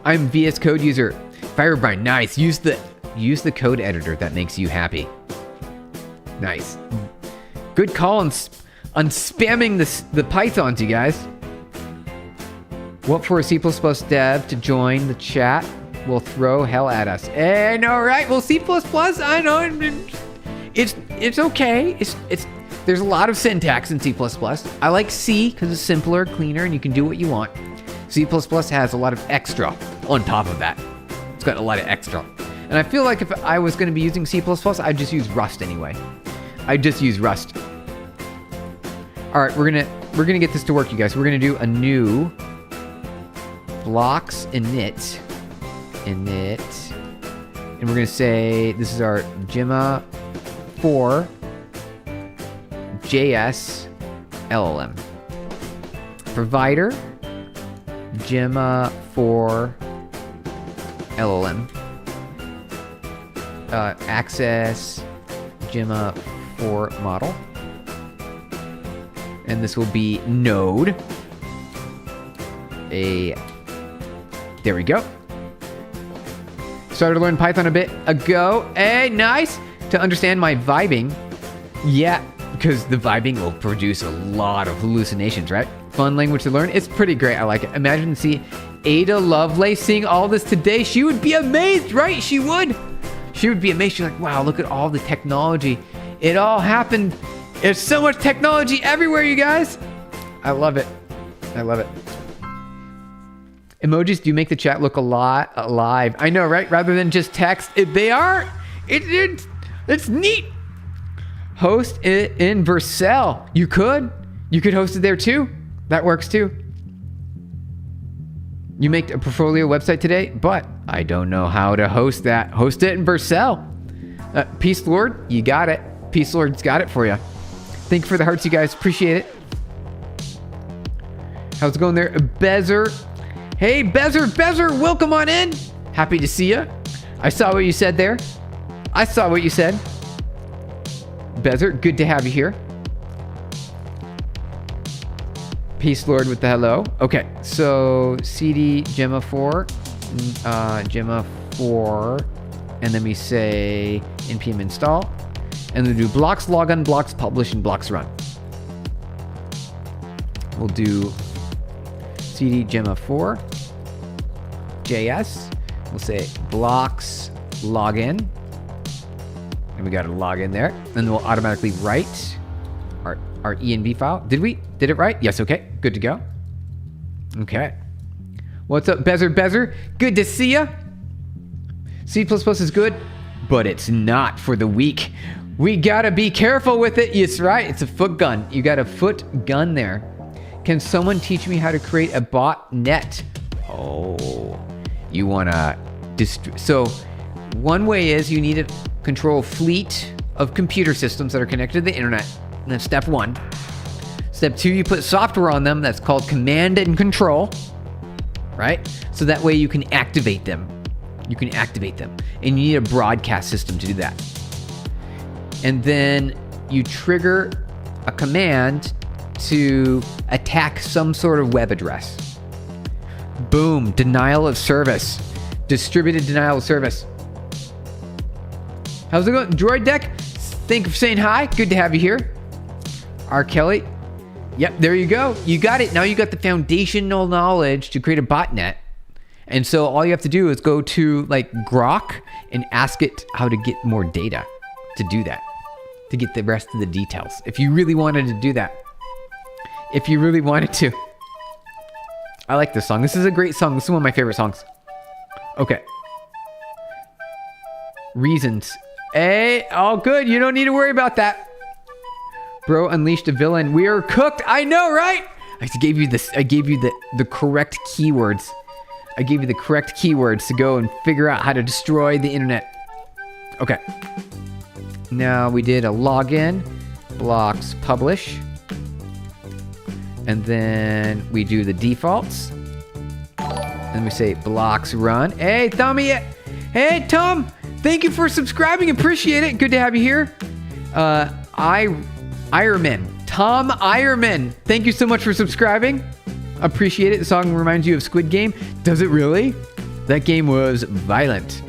I'm VS Code user. Firebrine, nice. Use the code editor that makes you happy. Nice. Good call on spamming the Pythons, you guys. What for a C++ dev to join the chat will throw hell at us. I know, right? Well, C++, I know. It's okay. It's there's a lot of syntax in C++. I like C because it's simpler, cleaner, and you can do what you want. C++ has a lot of extra on top of that. It's got a lot of extra. And I feel like if I was going to be using C++, I'd just use Rust anyway. I'd just use Rust. All right, we're gonna get this to work, you guys. We're gonna do a new blocks init, and we're gonna say this is our Gemma 4 JS LLM provider. Gemma 4 LLM access Gemma 4 model, and this will be node. There we go. Started to learn Python a bit ago. Hey, nice. To understand my vibing. Yeah, because the vibing will produce a lot of hallucinations, right? Fun language to learn. It's pretty great. I like it. Imagine Ada Lovelace seeing all this today. She would be amazed, right? She would. She would be amazed. She's like, wow, look at all the technology. It all happened. There's so much technology everywhere, you guys. I love it. I love it. Emojis do make the chat look a lot alive. I know, right? Rather than just text. They are. It's neat. Host it in Vercel. You could host it there too. That works too. You make a portfolio website today, but I don't know how to host that. Host it in Vercel. Peace Lord, you got it. Peace Lord's got it for you. Thank you for the hearts, you guys. Appreciate it. How's it going there? Bezer. Hey, Bezer, welcome on in. Happy to see you. I saw what you said there. I saw what you said. Bezer, good to have you here. Peace Lord with the hello. Okay, so CD Gemma 4, Gemma 4, and then we say npm install, and then do blocks login, blocks publish, and blocks run. We'll do CD Gemma 4 JS. We'll say blocks login, and we got to log in there. Then we'll automatically write our env file. Did it right? Yes, okay. Good to go. Okay. What's up, Bezer? Good to see ya. C++ is good, but it's not for the weak. We gotta be careful with it. Yes, right. It's a foot gun. You got a foot gun there. Can someone teach me how to create a botnet? Oh, you wanna so one way is you need to control a fleet of computer systems that are connected to the internet. And that's step one. Step two, you put software on them that's called command and control, right? So that way you can activate them. And you need a broadcast system to do that. And then you trigger a command to attack some sort of web address. Boom, denial of service. Distributed denial of service. How's it going? Droid Deck, thank you for saying hi. Good to have you here. R. Kelly. Yep, there you go. You got it. Now you got the foundational knowledge to create a botnet. And so all you have to do is go to like Grok and ask it how to get more data to do that, to get the rest of the details. If you really wanted to do that. If you really wanted to. I like this song. This is a great song. This is one of my favorite songs. Okay. Reasons. Hey, all good. You don't need to worry about that. Bro unleashed a villain. We are cooked. I know, right? I gave you this. I gave you the correct keywords. I gave you the correct keywords to go and figure out how to destroy the internet. Okay. Now we did a login, blocks publish, and then we do the defaults. And we say blocks run. Hey, Tommy. Hey, Tom. Thank you for subscribing. Appreciate it. Good to have you here. Ironman. Tom Ironman. Thank you so much for subscribing. Appreciate it. The song reminds you of Squid Game. Does it really? That game was violent.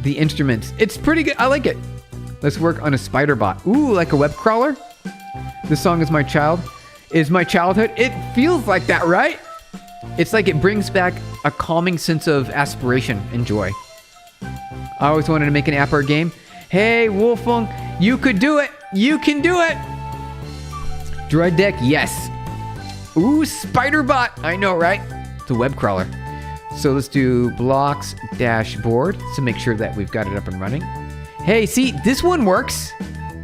The instruments. It's pretty good. I like it. Let's work on a spider bot. Ooh, like a web crawler. This song is my childhood. It feels like that, right? It's like it brings back a calming sense of aspiration and joy. I always wanted to make an app or a game. Hey, Wolfung, you could do it. You can do it. Droid Deck, yes. Ooh, Spiderbot. I know, right? It's a web crawler. So let's do blocks dashboard to make sure that we've got it up and running. Hey, see, this one works.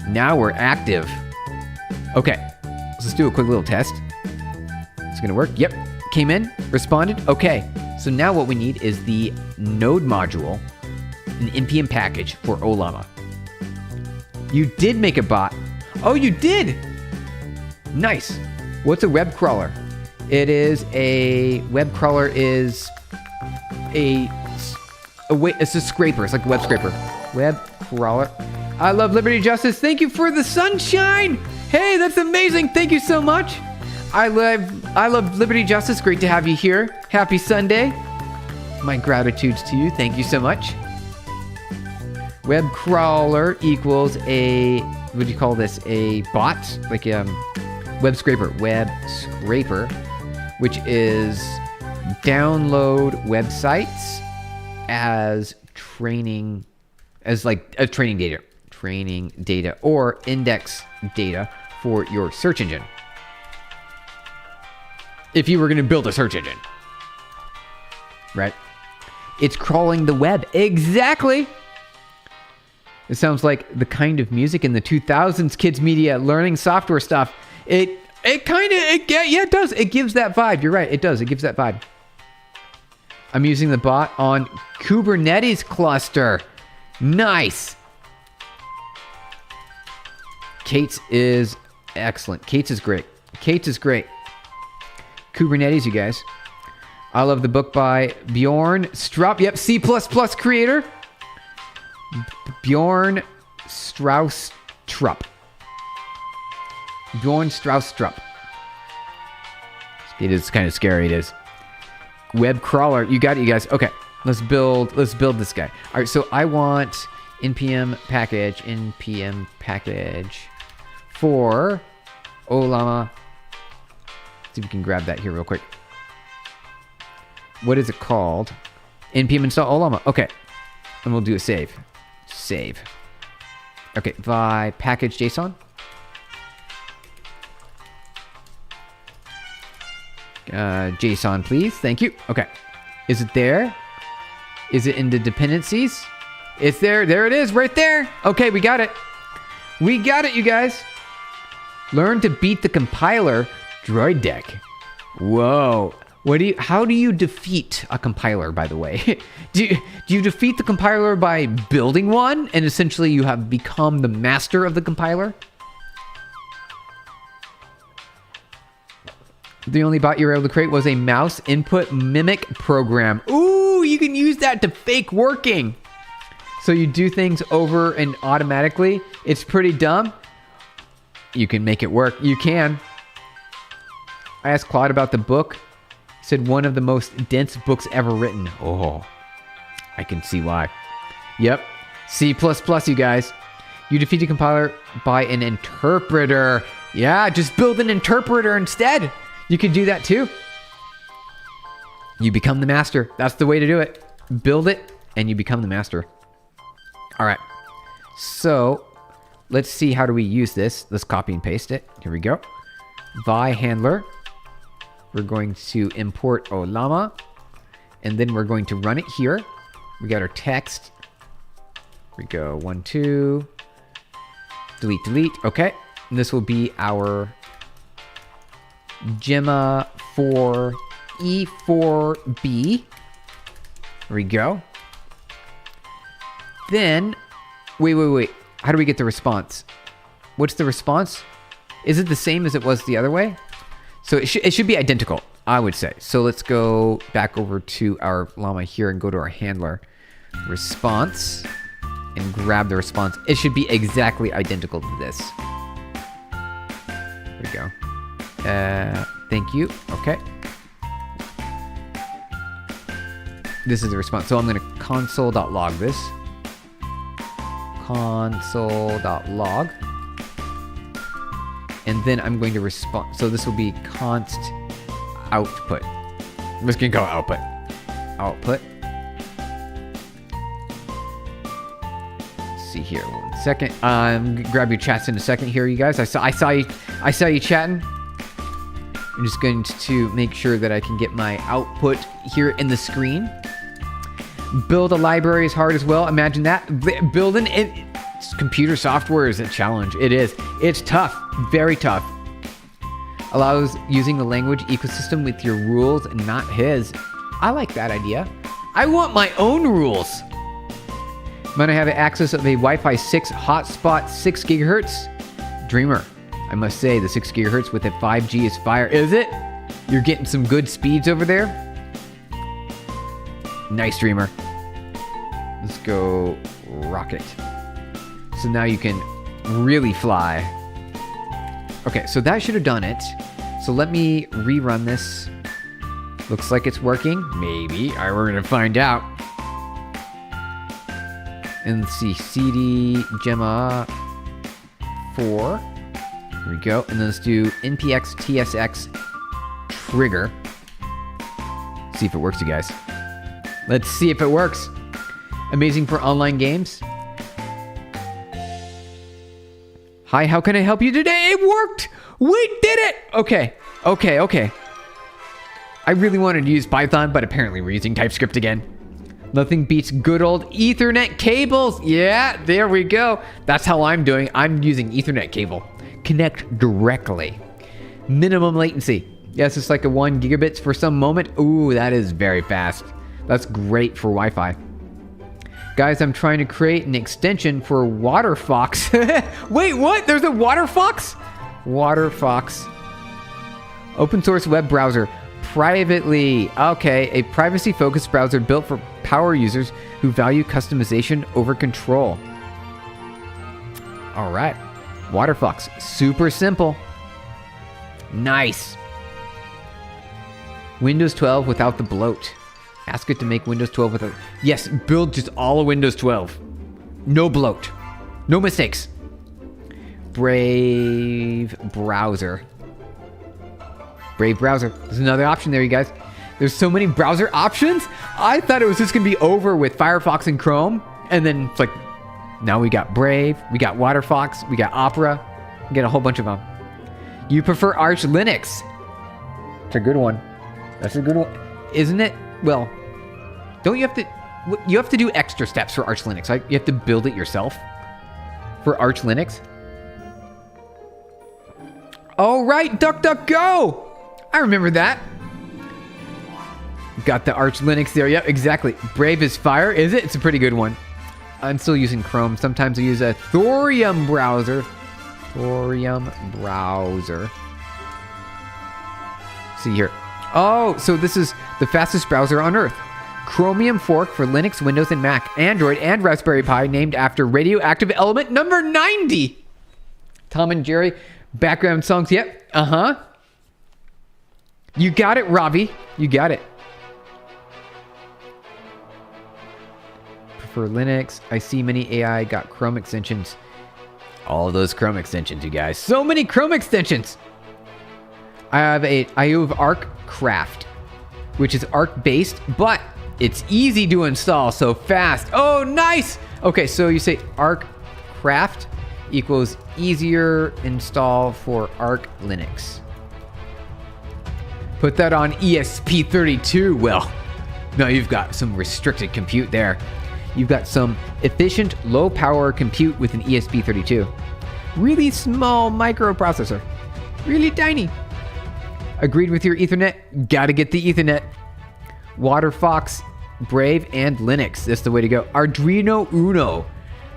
Now we're active. Okay, let's do a quick little test. It's gonna work. Yep, came in, responded. Okay, so now what we need is the node module, an NPM package for Ollama. You did make a bot. Oh, you did. Nice. What's a web crawler? It's a it's a scraper. It's like a web scraper. Web crawler. I love Liberty Justice. Thank you for the sunshine. Hey, that's amazing. Thank you so much. I love Liberty Justice. Great to have you here. Happy Sunday. My gratitudes to you. Thank you so much. Web crawler equals what do you call this? A bot, like web scraper, which is download websites as training data or index data for your search engine. If you were going to build a search engine, right? It's crawling the web. Exactly. It sounds like the kind of music in the 2000s kids media learning software stuff. It does. It gives that vibe. You're right. It does. It gives that vibe. I'm using the bot on Kubernetes cluster. Nice. Kate's is excellent. Kate's is great. Kubernetes, you guys. I love the book by Bjorn Strupp. Yep, C++ creator. Bjorn Straustrup. It is kind of scary. It is. Web crawler. You got it, you guys. Okay. Let's build this guy. All right. So I want npm package for Ollama. See if we can grab that here real quick. What is it called? npm install Ollama. Okay. And we'll do a save. Okay. Vi package JSON. JSON, please. Thank you. Okay. Is it there? Is it in the dependencies? It's there. There it is, right there. Okay, we got it. We got it, you guys. Learn to beat the compiler. Droid Deck. Whoa. How do you defeat a compiler, by the way? do you defeat the compiler by building one, and essentially you have become the master of the compiler? The only bot you were able to create was a mouse input mimic program. Ooh, you can use that to fake working. So you do things over and automatically. It's pretty dumb. You can make it work. You can. I asked Claude about the book. He said one of the most dense books ever written. Oh, I can see why. Yep. C++, you guys. You defeat the compiler by an interpreter. Yeah, just build an interpreter instead. You could do that too. You become the master. That's the way to do it. Build it and you become the master. All right. So let's see, how do we use this? Let's copy and paste it. Here we go. Vi handler. We're going to import Ollama. And then we're going to run it here. We got our text. Here we go. 1, 2. Delete, delete. Okay. And this will be our Gemma 4 E4B. There we go. Then, wait. How do we get the response? What's the response? Is it the same as it was the other way? So it should be identical, I would say. So let's go back over to our llama here and go to our handler. Response. And grab the response. It should be exactly identical to this. There we go. Thank you. Okay. This is the response. So I'm going to console.log this. Console.log. And then I'm going to respond. So this will be const output. I'm just going to call it output. Output. Let's see here. 1 second. Grab your chats in a second here, you guys. I saw you chatting. I'm just going to make sure that I can get my output here in the screen. Build a library is hard as well. Imagine that. Building computer software is a challenge. It is. It's tough. Very tough. Allows using the language ecosystem with your rules and not his. I like that idea. I want my own rules. I'm going to have access of a Wi-Fi 6 hotspot 6 gigahertz. Dreamer. I must say the 6 gigahertz with a 5G is fire. Is it? You're getting some good speeds over there. Nice, Dreamer. Let's go rocket. So now you can really fly. Okay, so that should have done it. So let me rerun this. Looks like it's working. Maybe. All right, we're going to find out. And let's see. CD Gemma 4. Here we go. And then let's do npx tsx trigger. See if it works, you guys. Let's see if it works. Amazing for online games. Hi, how can I help you today? It worked! We did it! Okay. I really wanted to use Python, but apparently we're using TypeScript again. Nothing beats good old Ethernet cables. Yeah, there we go. That's how I'm doing. I'm using Ethernet cable. Connect directly. Minimum latency. Yes, it's like a 1 gigabits for some moment. Ooh, that is very fast. That's great for Wi-Fi. Guys, I'm trying to create an extension for WaterFox. Wait, what? There's a WaterFox? WaterFox. Open source web browser. Privately. Okay, a privacy-focused browser built for power users who value customization over control. All right. WaterFox. Super simple. Nice. Windows 12 without the bloat. Ask it to make Windows 12 without... Yes, build just all of Windows 12. No bloat. No mistakes. Brave browser. Brave browser. There's another option there, you guys. There's so many browser options. I thought it was just going to be over with Firefox and Chrome. And then it's like, now we got Brave, we got WaterFox, we got Opera. We got a whole bunch of them. You prefer Arch Linux. It's a good one. That's a good one. Isn't it? Well, don't you have to... You have to do extra steps for Arch Linux. Like, you have to build it yourself for Arch Linux. Oh, right. DuckDuckGo. I remember that. Got the Arch Linux there. Yep, exactly. Brave is fire. Is it? It's a pretty good one. I'm still using Chrome. Sometimes I use a Thorium browser. Thorium browser. See here. Oh, so this is the fastest browser on Earth. Chromium fork for Linux, Windows, and Mac, Android, and Raspberry Pi, named after radioactive element number 90. Tom and Jerry, background songs. Yep. You got it, Robbie. You got it. For Linux, I see many AI got Chrome extensions. All those Chrome extensions, you guys. So many Chrome extensions. I have ArcCraft, which is Arc based, but it's easy to install, so fast. Oh, nice. Okay, so you say ArcCraft equals easier install for Arc Linux. Put that on ESP32. Well, no, you've got some restricted compute there. You've got some efficient, low-power compute with an ESP32. Really small microprocessor. Really tiny. Agreed with your Ethernet? Gotta get the Ethernet. WaterFox, Brave, and Linux. That's the way to go. Arduino Uno.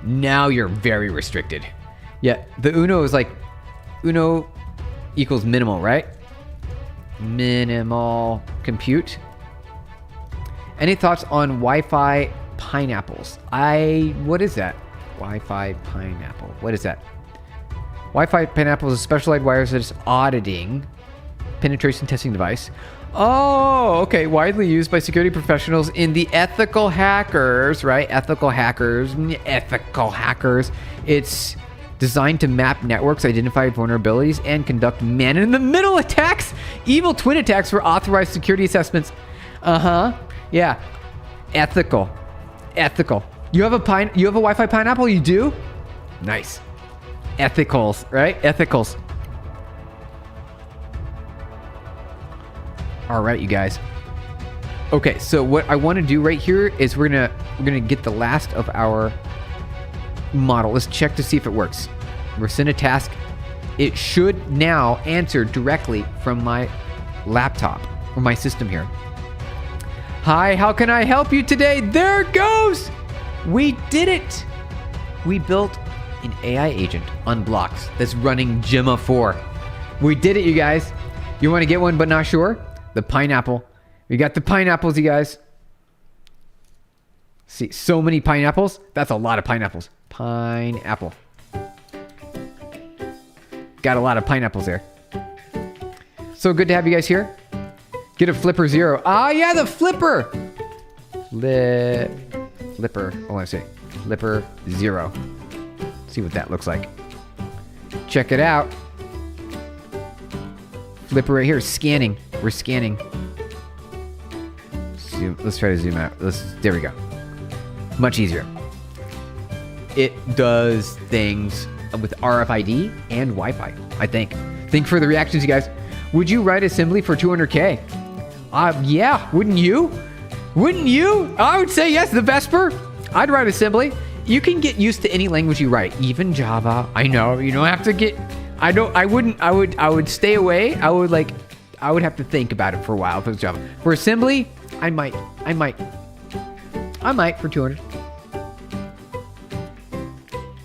Now you're very restricted. Yeah, the Uno is like... Uno equals minimal, right? Minimal compute. Any thoughts on Wi-Fi pineapples? What is that? Wi-Fi pineapple. What is that? Wi-Fi pineapple is a specialized wireless auditing penetration testing device. Oh, okay. Widely used by security professionals in the ethical hackers, right? Ethical hackers. It's designed to map networks, identify vulnerabilities, and conduct man-in-the-middle attacks. Evil twin attacks for authorized security assessments. Yeah. Ethical. You have a Wi-Fi pineapple? You do? Nice. Ethicals, right? Ethicals. All right, you guys. Okay, so what I want to do right here is we're gonna get the last of our model. Let's check to see if it works. We're sent a task. It should now answer directly from my laptop or my system here. Hi, how can I help you today? There it goes. We did it. We built an AI agent on blocks that's running Gemma 4. We did it, you guys. You want to get one but not sure? The pineapple. We got the pineapples, you guys. See, so many pineapples. That's a lot of pineapples. Pineapple. Got a lot of pineapples there. So good to have you guys here. Get a Flipper Zero. Ah, yeah, the Flipper. Flipper. Oh, I say Flipper Zero. See what that looks like. Check it out. Flipper right here. Scanning. We're scanning. Zoom. Let's try to zoom out. There we go. Much easier. It does things with RFID and Wi-Fi, I think. Think for the reactions, you guys. Would you write assembly for 200K? Yeah, wouldn't you? Wouldn't you? I would say yes, the Vesper. I'd write assembly. You can get used to any language you write, even Java. I know, you don't have to get, I would stay away. I would have to think about it for a while if it was Java. For assembly, I might for 200.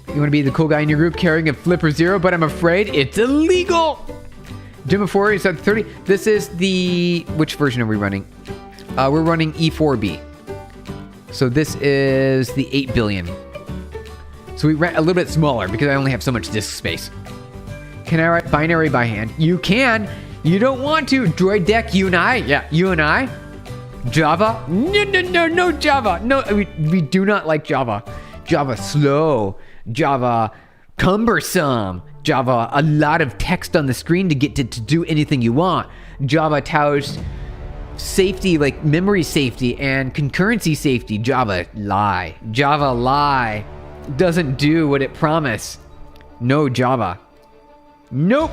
You want to be the cool guy in your group carrying a Flipper Zero, but I'm afraid it's illegal. Gemma 4 is at 30. This is which version are we running? We're running E4B. So this is the 8 billion. So we ran a little bit smaller because I only have so much disk space. Can I write binary by hand? You can. You don't want to. Droid Deck, you and I. Yeah, you and I. Java? No, Java. No, we do not like Java. Java slow. Java cumbersome. Java a lot of text on the screen to get to do anything you want. Java touts safety, like memory safety and concurrency safety. Java lie. Java lie. Doesn't do what it promised. No Java. Nope.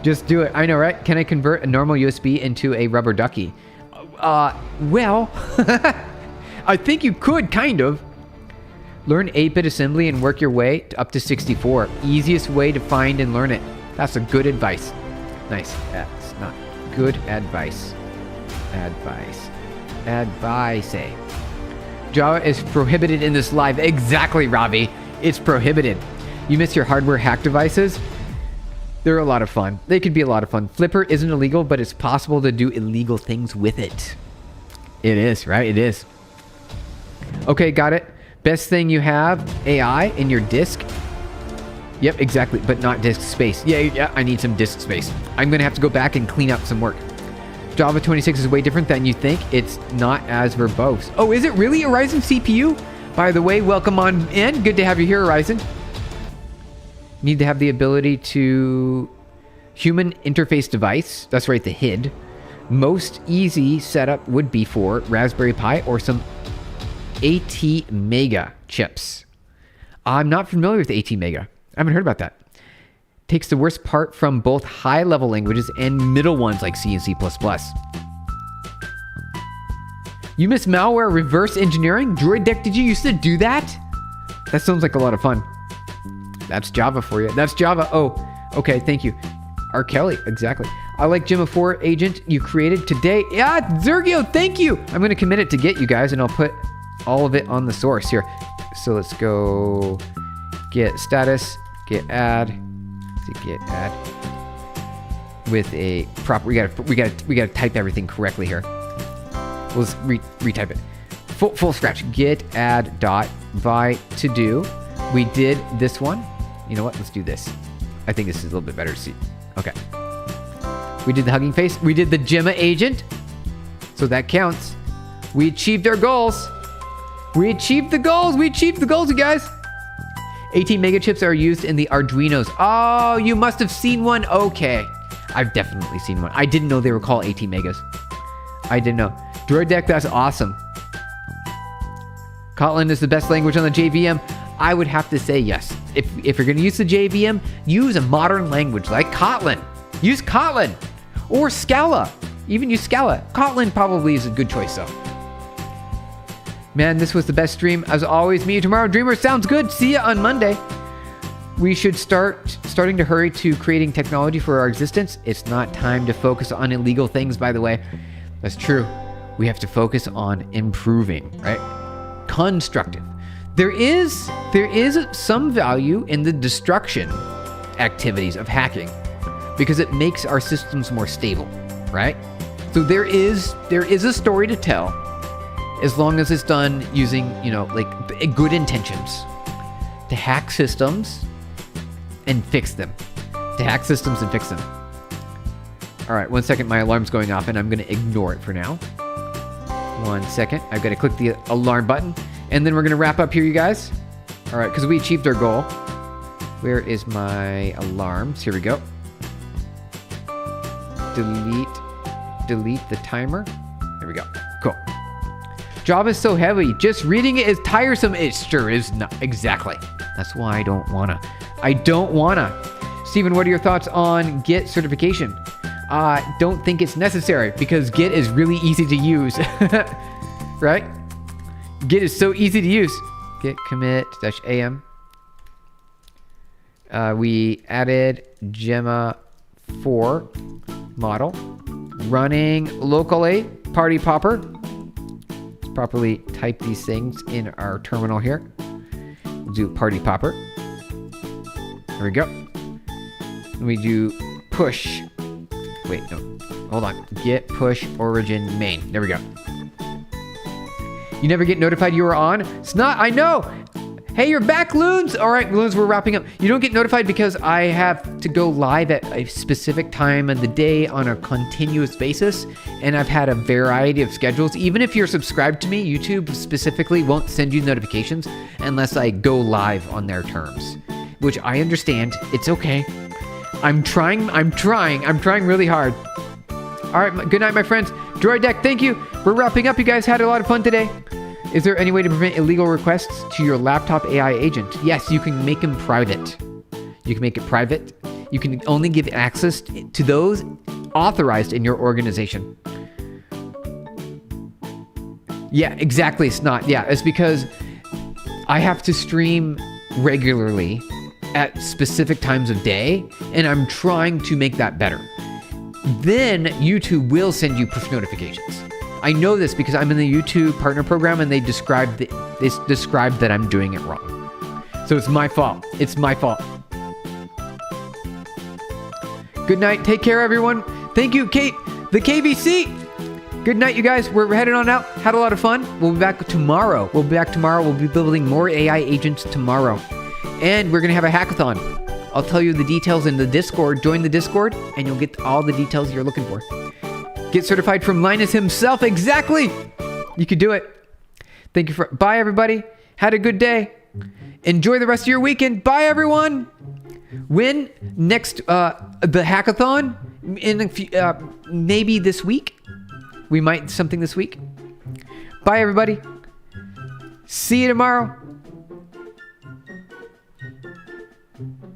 Just do it. I know, right? Can I convert a normal USB into a rubber ducky? Well, I think you could, kind of. Learn 8-bit assembly and work your way up to 64. Easiest way to find and learn it. That's a good advice. Nice. That's not good advice. Advice. Java is prohibited in this live. Exactly, Robbie. It's prohibited. You miss your hardware hack devices? They're a lot of fun. They could be a lot of fun. Flipper isn't illegal, but it's possible to do illegal things with it. It is, right? It is. Okay, got it. Best thing you have, AI in your disk. Yep, exactly, but not disk space. Yeah, I need some disk space. I'm gonna have to go back and clean up some work. Java 26 is way different than you think. It's not as verbose. Oh, is it really a Ryzen CPU? By the way, welcome on in. Good to have you here, Ryzen. Need to have the ability to human interface device. That's right, the HID. Most easy setup would be for Raspberry Pi or some AT Mega chips. I'm not familiar with AT Mega. I haven't heard about that. Takes the worst part from both high-level languages and middle ones like C and C++. You miss malware reverse engineering? Droid Deck, did you used to do that? That sounds like a lot of fun. That's Java for you. That's Java. Oh, okay, thank you. R. Kelly, exactly. I like Gemma 4 agent you created today. Yeah, Zergio, thank you. I'm going to commit it to Git, you guys, and I'll put all of it on the source here. So let's go git status, git add, git add with a proper. We gotta type everything correctly here. Let's retype it. Full scratch. Git add dot by to do. We did this one. You know what? Let's do this. I think this is a little bit better to see. Okay. We did the Hugging Face. We did the Gemma agent. So that counts. We achieved our goals. We achieved the goals. We achieved the goals, you guys. 18 mega chips are used in the Arduinos. Oh, you must have seen one. Okay. I've definitely seen one. I didn't know they were called 18 megas. I didn't know. Droid Deck, that's awesome. Kotlin is the best language on the JVM. I would have to say yes. If you're going to use the JVM, use a modern language like Kotlin. Use Kotlin or Scala. Even use Scala. Kotlin probably is a good choice though. Man, this was the best stream. As always, me tomorrow. Dreamer, sounds good. See ya on Monday. We should starting to hurry to creating technology for our existence. It's not time to focus on illegal things, by the way. That's true. We have to focus on improving, right? Constructive. There is some value in the destruction activities of hacking because it makes our systems more stable, right? So there is a story to tell as long as it's done using, like good intentions to hack systems and fix them. To hack systems and fix them. All right, 1 second, my alarm's going off and I'm gonna ignore it for now. 1 second, I've got to click the alarm button and then we're gonna wrap up here, you guys. All right, because we achieved our goal. Where is my alarms? Here we go. Delete the timer. There we go, cool. Java is so heavy, just reading it is tiresome. It sure is not, exactly. That's why I don't wanna. Steven, what are your thoughts on Git certification? Don't think it's necessary because Git is really easy to use, right? Git is so easy to use. Git commit -am. We added Gemma 4 model running locally. Party Popper. Let's properly type these things in our terminal here. We'll do Party Popper. There we go. We do push. Wait, no. Hold on. Git push origin main. There we go. You never get notified you are on? Snot, I know. Hey, you're back, Loons. All right, Loons, we're wrapping up. You don't get notified because I have to go live at a specific time of the day on a continuous basis. And I've had a variety of schedules. Even if you're subscribed to me, YouTube specifically won't send you notifications unless I go live on their terms, which I understand. It's okay. I'm trying really hard. All right, good night, my friends. Droid Deck, thank you. We're wrapping up, you guys. Had a lot of fun today. Is there any way to prevent illegal requests to your laptop AI agent? Yes, you can make them private. You can make it private. You can only give access to those authorized in your organization. Yeah, exactly, Snot. Yeah, it's because I have to stream regularly at specific times of day, and I'm trying to make that better. Then YouTube will send you push notifications. I know this because I'm in the YouTube partner program and they described that I'm doing it wrong. So it's my fault. It's my fault. Good night. Take care, everyone. Thank you, Kate. The KVC. Good night, you guys. We're headed on out. Had a lot of fun. We'll be back tomorrow. We'll be building more AI agents tomorrow. And we're going to have a hackathon. I'll tell you the details in the Discord. Join the Discord, and you'll get all the details you're looking for. Get certified from Linus himself. Exactly. You could do it. Thank you for... Bye, everybody. Had a good day. Enjoy the rest of your weekend. Bye, everyone. When next... the hackathon in a few, maybe this week. We might something this week. Bye, everybody. See you tomorrow.